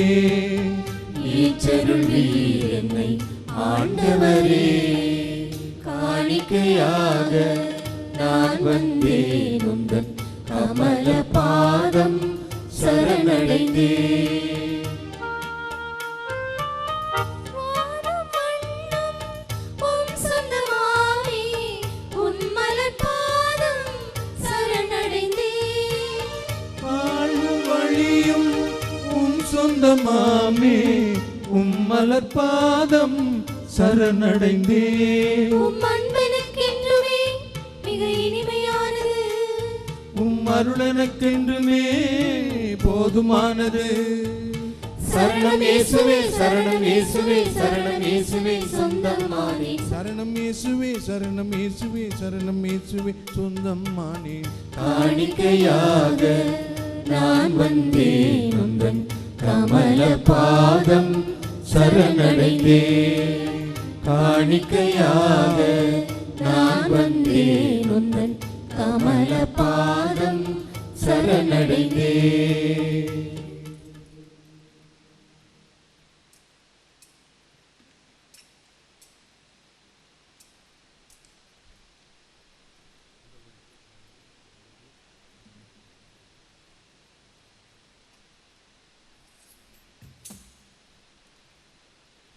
ஏற்றருள்வீர் என்னை ஆண்டவரே, காணிக்கையாக நான் வந்தேன் உந்தன் கமல பாதம் சரணடைந்தே. சொந்தமாமே உம்மலர் பாதம் சரணடைந்தே. உம் அன்பெனக்கென்றுமே மிக இனிமையானது, உம் அருளெனக்கென்றுமே போதுமானது. சரணம் இயேசுவே சரணம் இயேசுவே சரணம் இயேசுவே சொந்தமானே. சரணம் இயேசுவே சரணம் இயேசுவே சரணம் இயேசுவே சொந்தமானே. காணிக்கையாக நான் வந்தேன் உந்தன் கமல பாதம் சரணடைந்தே. காணிக்கையாக நான் வந்தேன் உந்தன் கமல பாதம் சரணடைந்தே.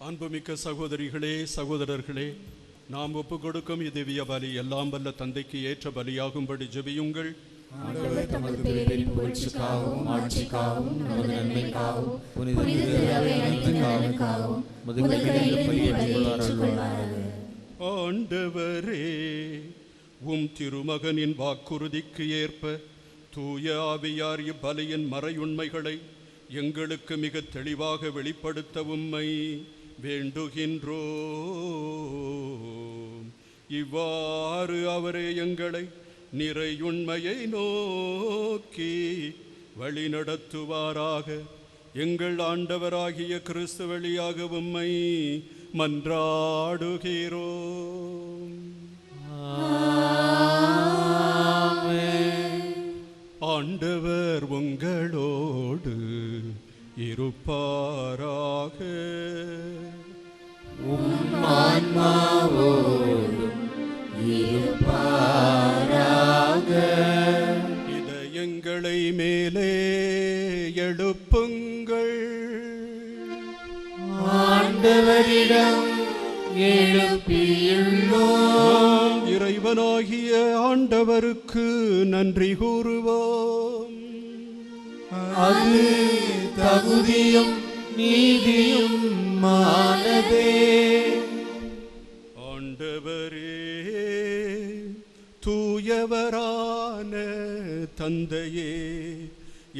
அன்புமிக்க சகோதரிகளே சகோதரர்களே, நாம் ஒப்பு கொடுக்கும் திவ்ய பலி எல்லாம் வல்ல தந்தைக்கு ஏற்ற பலியாகும்படி ஜெபியுங்கள். ஆண்டவரே, உம் திருமகனின் வாக்குறுதிக்கு ஏற்ப தூய ஆவியார் இப்பலியின் மறையுண்மைகளை எங்களுக்கு மிக தெளிவாக வெளிப்படுத்த உம்மை வேண்டுகின்றோம். இவ்வாறு அவரே எங்களை நிறையுண்மையை நோக்கி வழிநடத்துவாராக. எங்கள் ஆண்டவராகிய கிறிஸ்து வழியாக உம்மை மன்றாடுகிறோம். ஆண்டவர் உங்களோடு இருப்பாராக. உம் ஆன்மாவோடும் இருப்பாராக. இதயங்களை மேலே எழுப்புங்கள். ஆண்டவரிடம் எழுப்பியுள்ளோம். இறைவனாகிய ஆண்டவருக்கு நன்றி கூறுவோம். அது தகுதியும் நீதியும் மானதே. ஆண்டவரே, தூயவரான தந்தையே,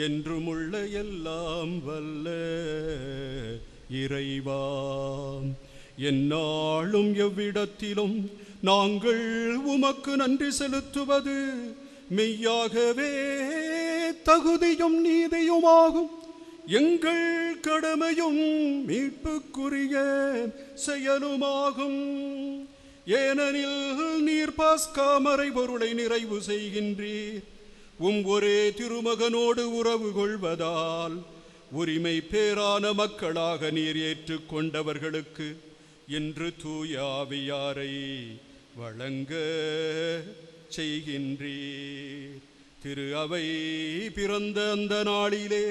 என்றுமுள்ள எல்லாம் வல்ல இறைவாம், எந்நாளும் எவ்விடத்திலும் நாங்கள் உமக்கு நன்றி செலுத்துவது மெய்யாகவே தகுதியும் நீதியுமாகும். எங்கள் கடமையும் மீட்புக்குரிய செயலுமாகும். ஏனெனில் நீர் பாஸ்கா மறைபொருளை நிறைவு செய்கின்றீர். ஒரே திருமகனோடு உறவு கொள்வதால் உரிமை பேரான மக்களாக நீர் ஏற்றுக்கொண்டவர்களுக்கு என்று தூய ஆவியாரை வழங்க செய்கின்றீர். திரு அவை பிறந்த அந்த நாளிலே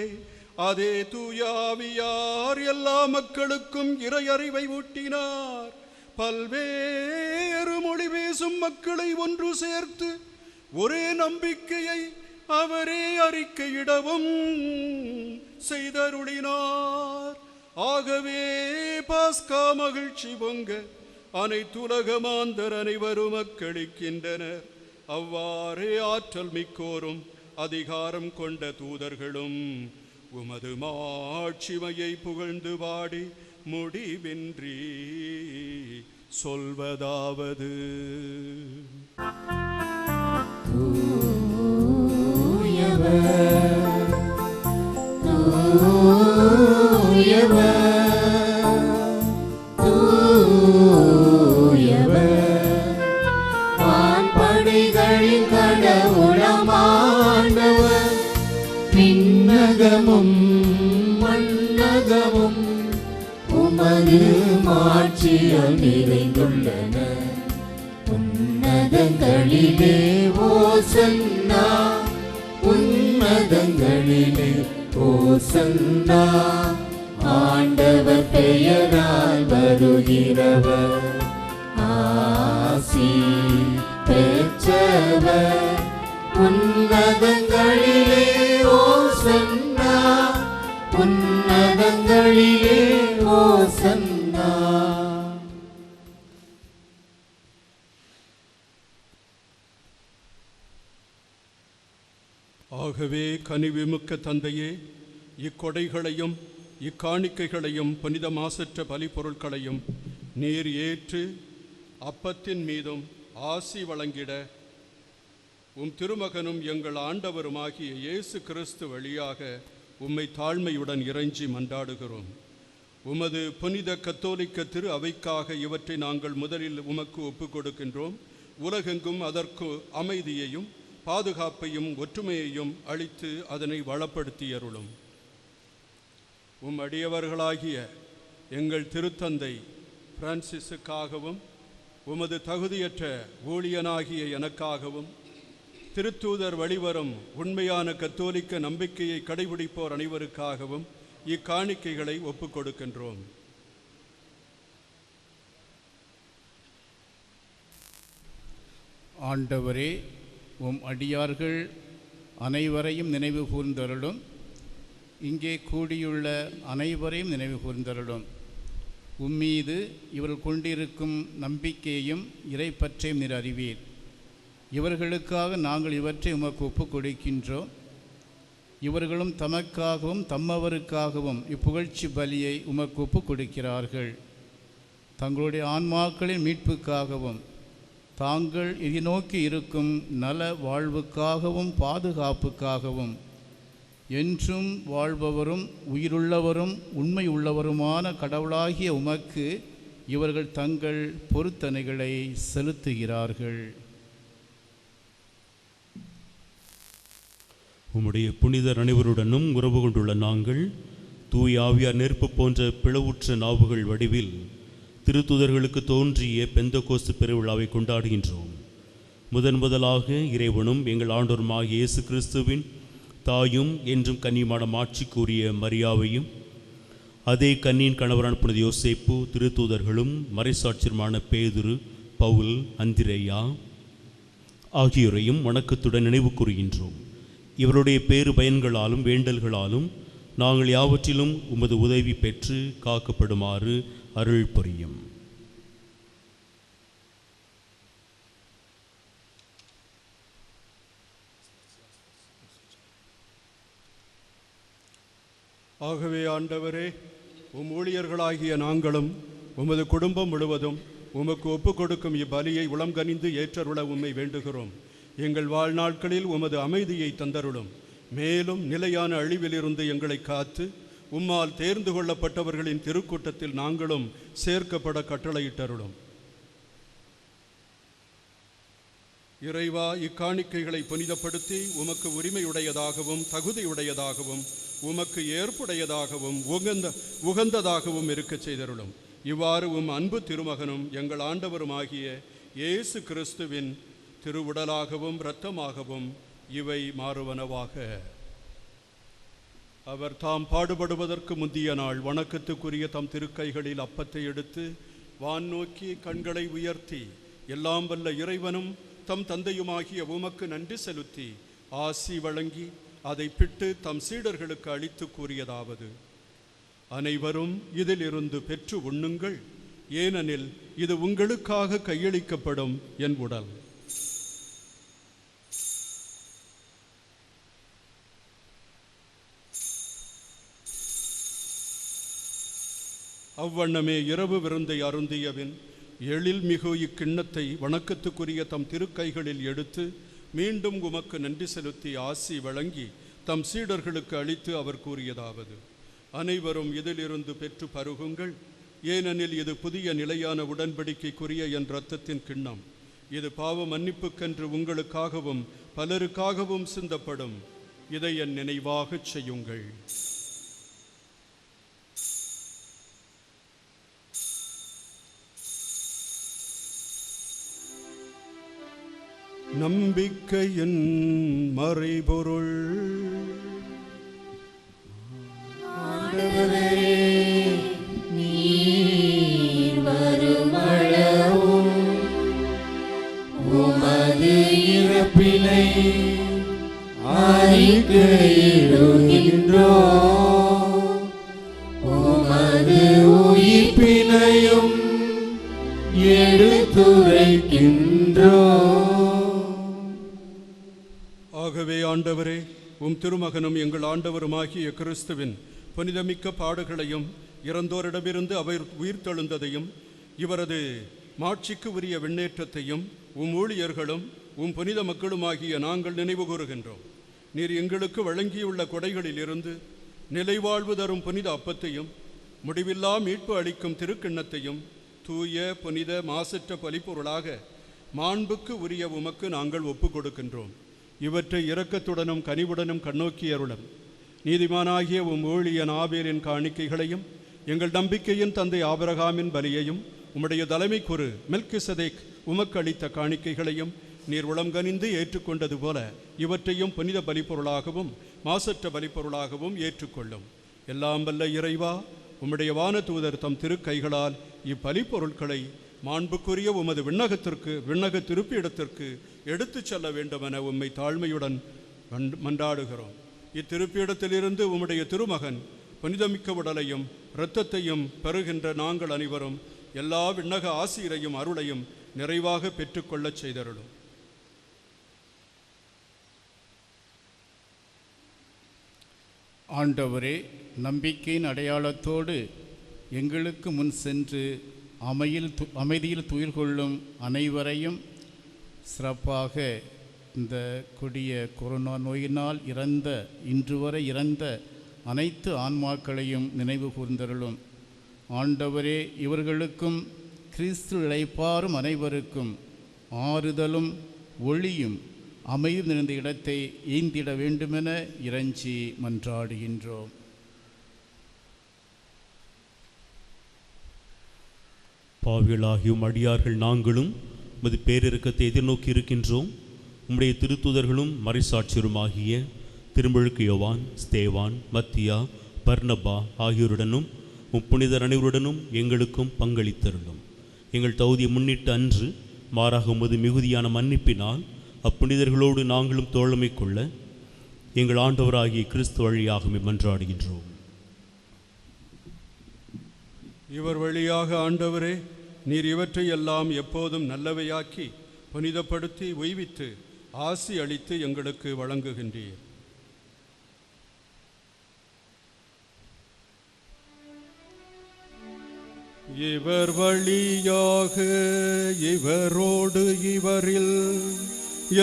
அதே தூய ஆவியார் எல்லா மக்களுக்கும் இறையறிவை ஊட்டினார். பல்வேறு மொழி பேசும் மக்களை ஒன்று சேர்த்து ஒரே நம்பிக்கையை அவரே அறிக்கையிடவும் செய்தருளினார். ஆகவே பாஸ்கா மகிழ்ச்சி பொங்க அனைத்துலக மாந்தர் அனைவரும் அக்களிக்கின்றனர். அவ்வாறே ஆற்றல் மிக்கோரும் அதிகாரம் கொண்ட தூதர்களும் உமது மாட்சிமையை புகழ்ந்து பாடி முடிவின்றி சொல்வதாவது: வான்படைகளின் கடவுளமானவர், விண்ணகமும் மண்ணகமும் உமது மாட்சியால் நிறைந்துள்ளன. உன்னதங்களிலே ஓசன்னா, உன்னதங்களிலே ஓசன்னா. ஆண்டவர் பெயரால் வருகிறவர் ஆசி பெற்றவர். உன்னதங்களிலே ஓசன்னா. உன்னதங்களிலே ஓசன்னா. ஆகவே கனிவிமிக்க தந்தையே, இக்கொடைகளையும் இக்காணிக்கைகளையும் புனித மாசற்ற பலிப்பொருட்களையும் நீர் ஏற்று அப்பத்தின் மீதும் ஆசி வழங்கிட உம் திருமகனும் எங்கள் ஆண்டவருமாகிய இயேசு கிறிஸ்து வழியாக உம்மை தாழ்மையுடன் இறைஞ்சி மன்றாடுகிறோம். உமது புனித கத்தோலிக்க திரு அவைக்காக இவற்றை நாங்கள் முதலில் உமக்கு ஒப்புக் கொடுக்கின்றோம். உலகெங்கும் அதற்கு அமைதியையும் பாதுகாப்பையும் ஒற்றுமையையும் அளித்து அதனை வளப்படுத்தியருளும். உம் அடியவர்களாகிய எங்கள் திருத்தந்தை பிரான்சிஸுக்காகவும் உமது தகுதியற்ற ஊழியனாகிய எனக்காகவும் திருத்தூதர் வழிவரும் உண்மையான கத்தோலிக்க நம்பிக்கையை கடைபிடிப்போர் அனைவருக்காகவும் இக்காணிக்கைகளை ஒப்புக் கொடுக்கின்றோம். ஆண்டவரே, உம் அடியார்கள் அனைவரையும் நினைவு கூர்ந்தருளும். இங்கே கூடியுள்ள அனைவரையும் நினைவு கூர்ந்தருளும். உம்மீது இவர்கள் கொண்டிருக்கும் நம்பிக்கையையும் இறைப்பற்றையும் நீர் அறிவீர். இவர்களுக்காக நாங்கள் இவற்றை உமக்கு ஒப்புக் கொடுக்கின்றோம். இவர்களும் தமக்காகவும் தம்மவருக்காகவும் இப்புகழ்ச்சி பலியை உமக்கு ஒப்புக் கொடுக்கிறார்கள். தங்களுடைய ஆன்மாக்களின் மீட்புக்காகவும் தாங்கள் எதிர்நோக்கி இருக்கும் நல வாழ்வுக்காகவும் பாதுகாப்புக்காகவும் என்றும் வாழ்பவரும் உயிருள்ளவரும் உண்மை உள்ளவருமான கடவுளாகிய உமக்கு இவர்கள் தங்கள் பொருத்தனைகளை செலுத்துகிறார்கள். உம்முடைய புனிதர் அனைவருடனும் உறவு கொண்டுள்ள நாங்கள் தூய் ஆவியார் நெருப்பு போன்ற பிளவுற்ற நாவுகள் வடிவில் திருத்துதர்களுக்கு தோன்றிய பெந்தகோஸ்து பெருவிழாவை கொண்டாடுகின்றோம். முதலாக இறைவனும் எங்கள் ஆண்டவருமாகிய இயேசு கிறிஸ்துவின் தாயும் என்றும் கன்னியுமான மாட்சிக்குரிய மரியாவையும் அதே கன்னியின் கணவரான புனித யோசேப்பு, திருத்தூதர்களும் மறைசாட்சியருமான பேதுரு, பவுல், அந்திரேயா ஆகியோரையும் வணக்கத்துடன் நினைவு கூறுகின்றோம். இவருடைய பேறு பயன்களாலும் வேண்டல்களாலும் நாங்கள் யாவற்றிலும் உமது உதவி பெற்று காக்கப்படுமாறு அருள் புரியும். ஆகவே ஆண்டவரே, உம் ஊழியர்களாகிய நாங்களும் உமது குடும்பம் முழுவதும் உமக்கு ஒப்புக் கொடுக்கும் இப்பலியை உளம் கனிந்து ஏற்றருள உம்மை வேண்டுகிறோம். எங்கள் வாழ்நாட்களில் உமது அமைதியை தந்தருளும். மேலும் நிலையான அழிவிலிருந்து எங்களை காத்து உம்மால் தேர்ந்து கொள்ளப்பட்டவர்களின் திருக்கூட்டத்தில் நாங்களும் சேர்க்கப்பட கட்டளையிட்டருளும். இறைவா, இக்காணிக்கைகளை புனிதப்படுத்தி உமக்கு உரிமையுடையதாகவும் தகுதியுடையதாகவும் உமக்கு ஏற்புடையதாகவும் உகந்ததாகவும் இருக்கச் செய்தருளும். இவ்வாறு உம் அன்பு திருமகனும் எங்கள் ஆண்டவருமாகிய இயேசு கிறிஸ்துவின் திருவுடலாகவும் இரத்தமாகவும் இவை மாறுவனவாக. அவர் தாம் பாடுபடுவதற்கு முந்திய நாள் வணக்கத்துக்குரிய தம் திருக்கைகளில் அப்பத்தை எடுத்து வான் நோக்கி கண்களை உயர்த்தி எல்லாம் வல்ல இறைவனும் தம் தந்தையுமாகிய உமக்கு நன்றி செலுத்தி ஆசி வழங்கி அதை பிட்டு தம் சீடர்களுக்கு அளித்து கூறியதாவது: அனைவரும் இதிலிருந்து பெற்று உண்ணுங்கள், ஏனெனில் இது உங்களுக்காக கையளிக்கப்படும் என் உடல். அவ்வண்ணமே இரவு விருந்தை அருந்தியபின் எழில் மிகு இக்கிண்ணத்தை வணக்கத்துக்குரிய தம் திருக்கைகளில் எடுத்து மீண்டும் உமக்கு நன்றி செலுத்தி ஆசி வழங்கி தம் சீடர்களுக்கு அளித்து அவர் கூறியதாவது: அனைவரும் இதிலிருந்து பெற்று பருகுங்கள், ஏனெனில் இது புதிய நிலையான உடன்படிக்கைக்குரிய என் இரத்தத்தின் கிண்ணம். இது பாவ மன்னிப்புக்கென்று உங்களுக்காகவும் பலருக்காகவும் சிந்தப்படும். இதை என் நினைவாகச் செய்யுங்கள். நம்பிக்கையின் மறைபொருள். நீர் வருமளவும் உமது இறப்பினை அறிக்கையிடுகின்றோம், உமது உயிர்ப்பினையும் எடுத்துரைக்கின்றோம். ஆகவே ஆண்டவரே, உம் திருமகனும் எங்கள் ஆண்டவருமாகிய கிறிஸ்துவின் புனிதமிக்க பாடுகளையும் இறந்தோரிடமிருந்து அவர் உயிர்த்தெழுந்ததையும் இவரது மாட்சிக்கு உரிய விண்ணேற்றத்தையும் உம் ஊழியர்களும் உம் புனித மக்களுமாகிய நாங்கள் நினைவு கூறுகின்றோம். நீர் எங்களுக்கு வழங்கியுள்ள கொடைகளிலிருந்து நிலைவாழ்வு தரும் புனித அப்பத்தையும் முடிவில்லா மீட்பு அளிக்கும் திருக்கிண்ணத்தையும் தூய புனித மாசற்ற பலிப்பொருளாக மாண்புக்கு உரிய உமக்கு நாங்கள் ஒப்பு கொடுக்கின்றோம். இவற்றை இரக்கத்துடனும் கனிவுடனும் கண்ணோக்கி அருளும். நீதிமானாகிய உம் ஊழியன் ஆபேலின் காணிக்கைகளையும் எங்கள் நம்பிக்கையின் தந்தை ஆபிரகாமின் பலியையும் உம்முடைய தலைமைக்குரு மெல்கிசதேக் உமக்கு அளித்த காணிக்கைகளையும் நீர் உளம்கனிந்து ஏற்றுக்கொண்டது போல இவற்றையும் புனித பலிப்பொருளாகவும் மாசற்ற பலிப்பொருளாகவும் ஏற்றுக்கொள்ளும். எல்லாம் வல்ல இறைவா, உம்முடைய வானதூதர் தம் திருக்கைகளால் இப்பலிப்பொருட்களை மாண்புக்குரிய உமது விண்ணக திருப்பிடத்திற்கு எடுத்துச் செல்ல வேண்டுமென உம்மை தாழ்மையுடன் மன்றாடுகிறோம். இத்திருப்பிடத்திலிருந்து உம்முடைய திருமகன் புனிதமிக்க உடலையும் இரத்தத்தையும் பெறுகின்ற நாங்கள் அனைவரும் எல்லா விண்ணக ஆசீரையும் அருளையும் நிறைவாக பெற்றுக்கொள்ளச் செய்தருளும். ஆண்டவரே, நம்பிக்கையின் அடையாளத்தோடு எங்களுக்கு முன் சென்று அமைதியில் துயில் கொள்ளும் அனைவரையும், சிறப்பாக இந்த கொடிய கொரோனா நோயினால் இன்று வரை இறந்த அனைத்து ஆன்மாக்களையும் நினைவு கூர்ந்தருளும். ஆண்டவரே, இவர்களுக்கும் கிறிஸ்து இளைப்பாறும் அனைவருக்கும் ஆறுதலும் ஒளியும் அமைதி நிறைந்த இடத்தை ஈந்திட வேண்டுமென இறைஞ்சி மன்றாடுகின்றோம். பாவிகளாகியும் அடியார்கள் நாங்களும் உமது பேரிரக்கத்தை எதிர்நோக்கி இருக்கின்றோம். உம்முடைய திருத்தூதர்களும் மறைசாட்சியருமாகிய திருமுழுக்கு யோவான், ஸ்தேவான், மத்தியா, பர்னபா ஆகியோருடனும் முப்புனிதர் அனைவருடனும் எங்களுக்கும் பங்களித்தருளும். எங்கள் தகுதியை முன்னிட்டு அன்று மாறாக உமது மிகுதியான மன்னிப்பினால் அப்புனிதர்களோடு நாங்களும் தோழமை கொள்ள எங்கள் ஆண்டவராகிய கிறிஸ்து வழியாக மன்றாடுகின்றோம். இவர் வழியாக ஆண்டவரே, நீர் இவற்றை எல்லாம் எப்போதும் நல்லவையாக்கி புனிதப்படுத்தி உய்வித்து ஆசி அளித்து எங்களுக்கு வழங்குகின்றீர். இவர் வழியாக இவரோடு இவரில்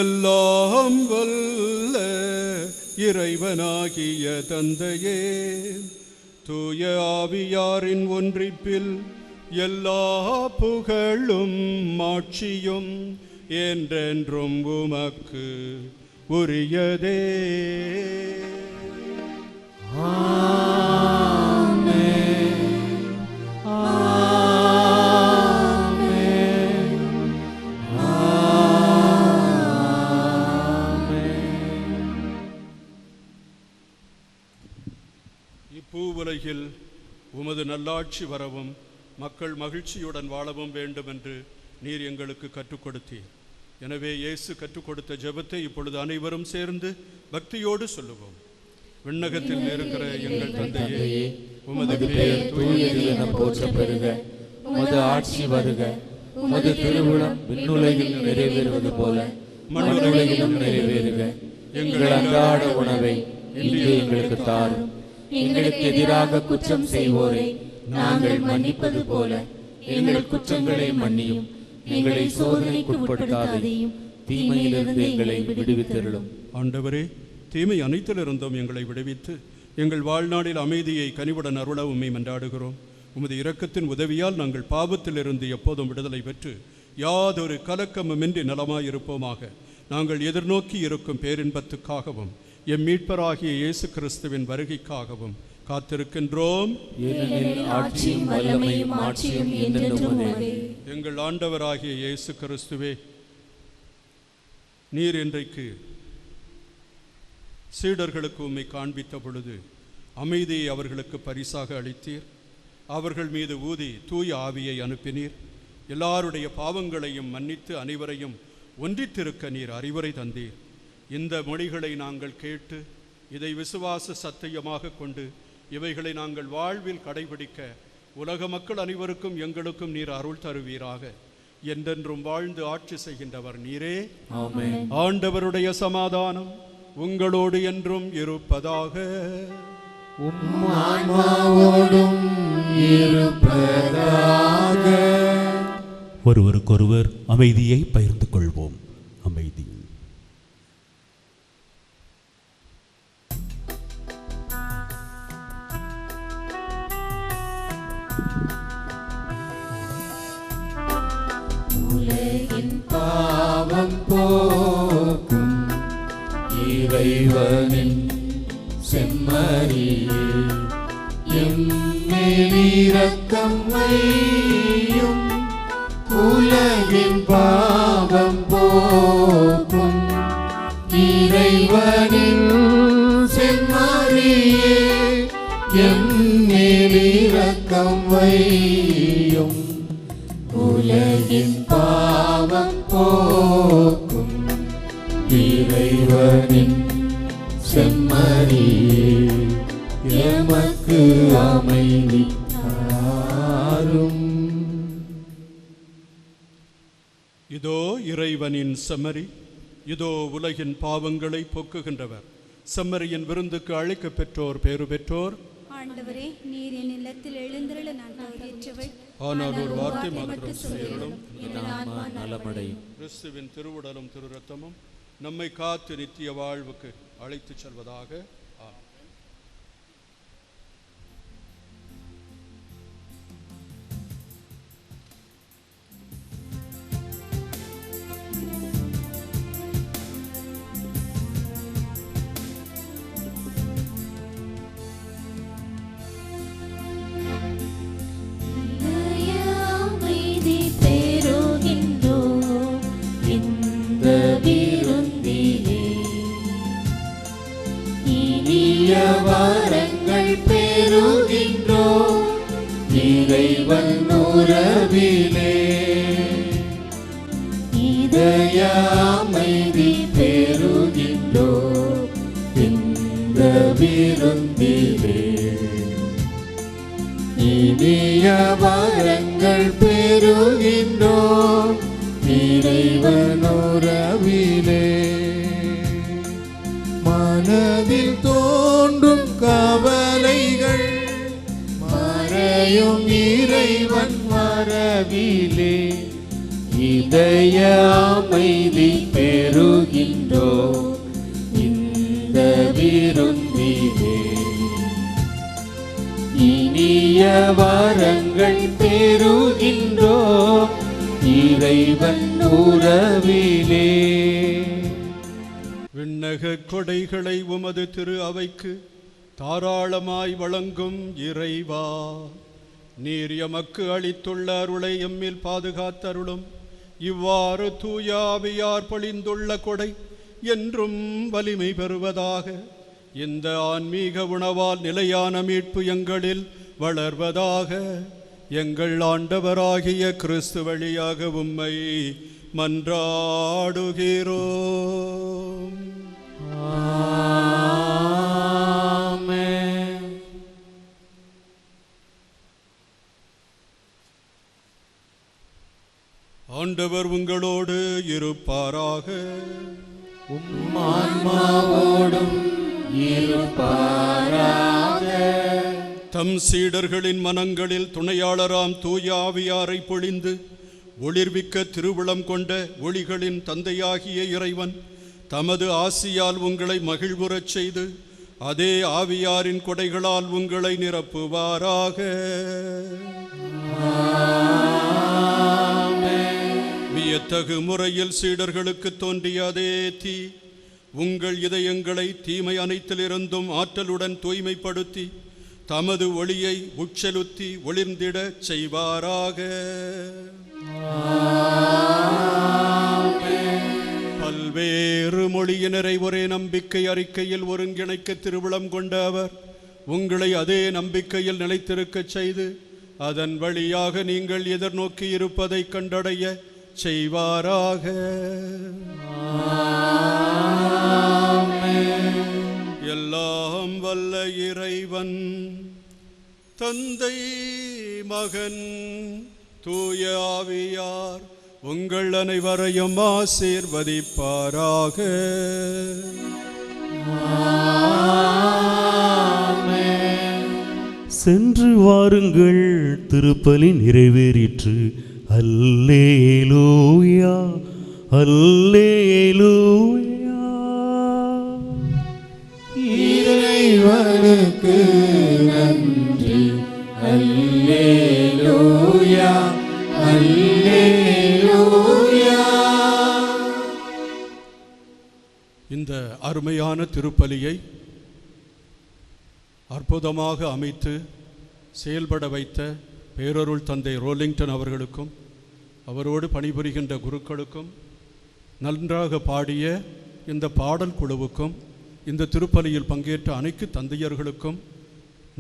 எல்லாம் வல்ல இறைவனாகிய தந்தையே, தூய ஆவியாரின் ஒன்றிப்பில் எல்லா புகழும் மாட்சியும் என்றென்றும் உமக்கு உரியதே. இப்பூவுலகில் உமது நல்லாட்சி வரவும் மக்கள் மகிழ்ச்சியுடன் வாழவும் வேண்டும் என்று நீர் எங்களுக்கு கற்றுக் கொடுத்தீர். எனவே இயேசு கற்றுக் கொடுத்த ஜெபத்தை இப்பொழுது அனைவரும் சேர்ந்து பக்தியோடு சொல்லுவோம். விண்ணகத்தில் இருக்கிற எங்கள் தந்தையே, உமது பெயர் தூயது என போற்றப் பெறுக. உமது ஆட்சி வருக. உமது திருவுளம் விண்ணுலகில் நிறைவேறுவது போல மண்ணுலகிலும் நிறைவேறுக. எங்கள் அன்றாட உணவை இன்று எங்களுக்கு தாரும். எங்களுக்கு எதிராக குற்றம் செய்வோரை நாங்கள் மன்னிப்பது போல எங்கள் குற்றங்களை மன்னியும். எங்களை சோதனைக்கு உட்படுத்தாதேயும், தீமையிலிருந்து எங்களை விடுவித்தருளும். ஆண்டவரே, தீமை அனைத்திலிருந்தும் எங்களை விடுவித்து எங்கள் வாழ்நாளில் அமைதியை கனிவுடன் அருள உம்மை மன்றாடுகிறோம். உமது இரக்கத்தின் உதவியால் நாங்கள் பாவத்திலிருந்து எப்போதும் விடுதலை பெற்று யாதொரு கலக்கமுமின்றி நலமாயிருப்போமாக. நாங்கள் எதிர்நோக்கி இருக்கும் பேரின்பத்துக்காகவும் எம் மீட்பராகிய இயேசு கிறிஸ்துவின் வருகைக்காகவும் காத்திருக்கின்றோம். எங்கள் ஆண்டவராகிய இயேசு கிறிஸ்துவே, நீர் இன்றைக்கு சீடர்களுக்கு உம்மை காண்பித்த பொழுது அமைதியை அவர்களுக்கு பரிசாக அளித்தீர். அவர்கள் மீது ஊதி தூய ஆவியை அனுப்பினீர். எல்லாருடைய பாவங்களையும் மன்னித்து அனைவரையும் ஒன்றித்திருக்க நீர் அறிவுரை தந்தீர். இந்த மொழிகளை நாங்கள் கேட்டு இதை விசுவாச சத்தியமாக கொண்டு இவைகளை நாங்கள் வாழ்வில் கடைபிடிக்க உலக மக்கள் அனைவருக்கும் எங்களுக்கும் நீர் அருள் தருவீராக. என்றென்றும் வாழ்ந்து ஆட்சி செய்கின்றவர் நீரே. ஆமென். ஆண்டவருடைய சமாதானம் உங்களோடு என்றும் இருப்பதாக. உம் ஆன்மாவோடும் இருப்பதாக. ஒருவருக்கொருவர் அமைதியை பகிர்ந்து கொள்வோம். அமைதி. உலகின் பாவம் போக்கும் இறைவனின் செம்மறியே, எம்மேல் இரக்கம் வையும். உலகின் பாவம் போக்கும் இறைவனின் செம்மறியே, எம்மேல் இரக்கம் வையும். உலகின் பாவம் போக்கும் இறைவனின் செம்மறியே, எமக்கு அமைதி தாரும். இதோ இறைவனின் செம்மறி, இதோ உலகின் பாவங்களை போக்குகின்றவர். செம்மறியின் விருந்துக்கு அழைக்க பெற்றோர் பேறு பெற்றோர். ஆண்டவரே, நீர் என் இல்லத்தில் எழுந்திருள நான் தகுதியற்றவள். ஆனால் ஒரு வார்த்தை மாத்திரம் சொல்லியருளும், என் ஆன்மா நலமடையும். கிறிஸ்துவின் திருவுடலும் திரு ரத்தமும் நம்மை காத்து நித்திய வாழ்வுக்கு அழைத்துச் செல்வதாக. ஆமென். அமைதி பெறுகின்றோம் இந்த விருந்திலே, இனிய வரங்கள் பெறுகின்றோம் இறைவன் உறவிலே. இதய அமைதி பெறுகின்றோம் இந்த விருந்திலே, இனிய வரங்கள் பெறுகின்றோம் இறைவன் உறவிலே. மனதில் தோன்றும் கவலைகள் மறையும் இறைவன் வரவிலே, இதய அமைதி பெறுகின்றோம் இந்த விருந்திலே, இனிய வரங்கள் பெறுகின்றோம் இறைவன் உறவிலே. விண்ணக கொடைகளை உமது திரு அவைக்கு தாராளமாய் வழங்கும் இறைவா, நீர் எமக்கு அளித்துள்ள அருளை எம்மில் பாதுகாத்தருளும். இவ்வாறு தூய ஆவியார் பொழிந்துள்ள கொடை என்றும் வலிமை பெறுவதாக. இந்த ஆன்மீக உணவால் நிலையான மீட்பு எங்களில் வளர்வதாக. எங்கள் ஆண்டவராகிய கிறிஸ்து வழியாக உம்மை மன்றாடுகிறோம். ஆமென். ஆண்டவர் உங்களோடு இருப்பாராக. உம் ஆன்மாவோடும் இருப்பாராக. தம் சீடர்களின் மனங்களில் துணையாளராம் தூய ஆவியாரை பொழிந்து ஒளிர்விக்க திருவுளம் கொண்ட ஒளிகளின் தந்தையாகிய இறைவன் தமது ஆசியால் உங்களை மகிழ்வுறச் செய்து அதே ஆவியாரின் கொடைகளால் உங்களை நிரப்புவாராக. வியத்தகு முறையில் சீடர்களுக்கு தோன்றிய அதே தீ உங்கள் இதயங்களை தீமை அனைத்திலிருந்தும் ஆற்றலுடன் தூய்மைப்படுத்தி தமது ஒளியை உட்செலுத்தி ஒளிர்ந்திடச் செய்வாராக. பல்வேறு திருப்பலியினரை ஒரே நம்பிக்கை அறிக்கையில் ஒருங்கிணைக்க திருவுளம் கொண்ட அவர் உங்களை அதே நம்பிக்கையில் நிலைத்திருக்கச் செய்து அதன் வழியாக நீங்கள் எதிர்நோக்கி இருப்பதை கண்டடைய செய்வாராக. எல்லாம் வல்ல இறைவன் தந்தை மகன் தூய ஆவியார் உங்கள் அனைவரையும் ஆசீர்வதிப்பாராக. சென்று வாருங்கள், திருப்பலி நிறைவேறிற்று. அல்லேலூயா அல்லேலூயா. இறைவனுக்கு நன்றி. அல்லேலூயா அல்லேலூயா. இந்த அருமையான திருப்பலியை அற்புதமாக அமைத்து செயல்பட வைத்த பேரருள் தந்தை ரோலிங்டன் அவர்களுக்கும் அவரோடு பணிபுரிகின்ற குருக்களுக்கும் நன்றாக பாடிய இந்த பாடல் குழுவுக்கும் இந்த திருப்பலியில் பங்கேற்ற அனைத்து தந்தையர்களுக்கும்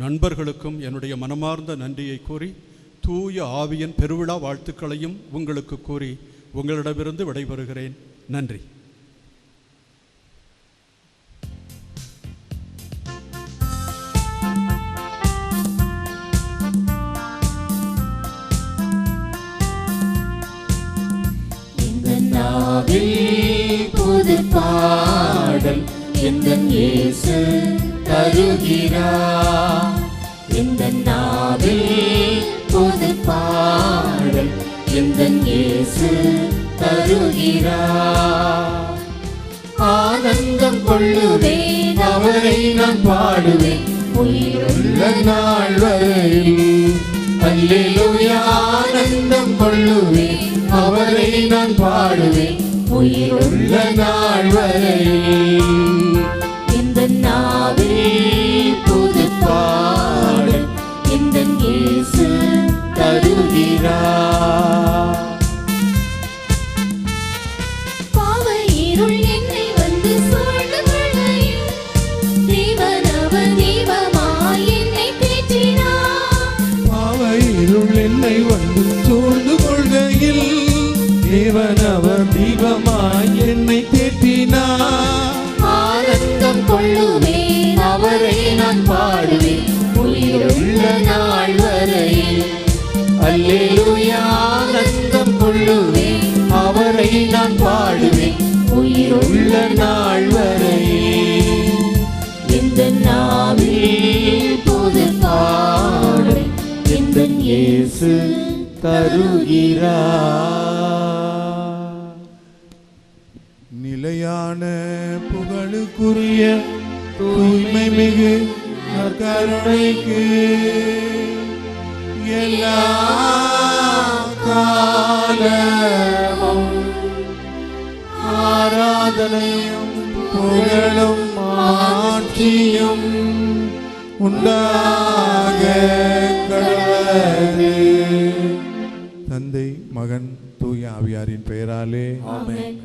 நண்பர்களுக்கும் என்னுடைய மனமார்ந்த நன்றியை கூறி தூய ஆவியின் பெருவிழா வாழ்த்துக்களையும் உங்களுக்கு கூறி உங்களிடமிருந்து விடைபெறுகிறேன். நன்றி. புது பாடல் எந்தன் இயேசு தருகிறார். இந்த நாவில் புது பாடல் எந்தன் இயேசு தருகிறார். ஆனந்தம் கொள்ளுவேன், அவரை நான் பாடுவேன் உயிருள்ள நாள் வரையில். அல்லேலூயா. ஆனந்தம் கொள்ளுவேன், அவரை நான் பாடுவேன் உயிருள்ள நாள் வரையில். இந்த நாவில் புது பாடல் எந்தன் இயேசு தருகிறார். பாவ இருள் என்னை வந்து சூழ்ந்து கொள்ளையில் தேவன் அவர் தெய்வமாய் என்னை தேற்றினார். பாவ இருள் என்னை வந்து சூழ்ந்து கொள்கையில் தேவன் அவர் தீபமாய் என்னை தேற்றினார். ஆனந்தம் கொள்ளுவேன், அவரை நான் பாடுவேன் உயிருள்ள நாள் வரையில். அல்லேலூயா. ஆனந்தம் கொள்ளுவேன், அவரை நான் பாடுவேன் உயிருள்ள நாள் வரையில். இந்த நாவில் புது பாடல் எந்தன் இயேசு தருகிறார். நிலையான புகழுக்குரிய தூய்மை மிகு கருணைக்கு எல்லா காலமும் ஆராதனையும் புகழும் ஆட்சியும் உண்டாக கடவுளே. தந்தை மகன் தூய ஆவியாரின் பெயராலே ஆமென்.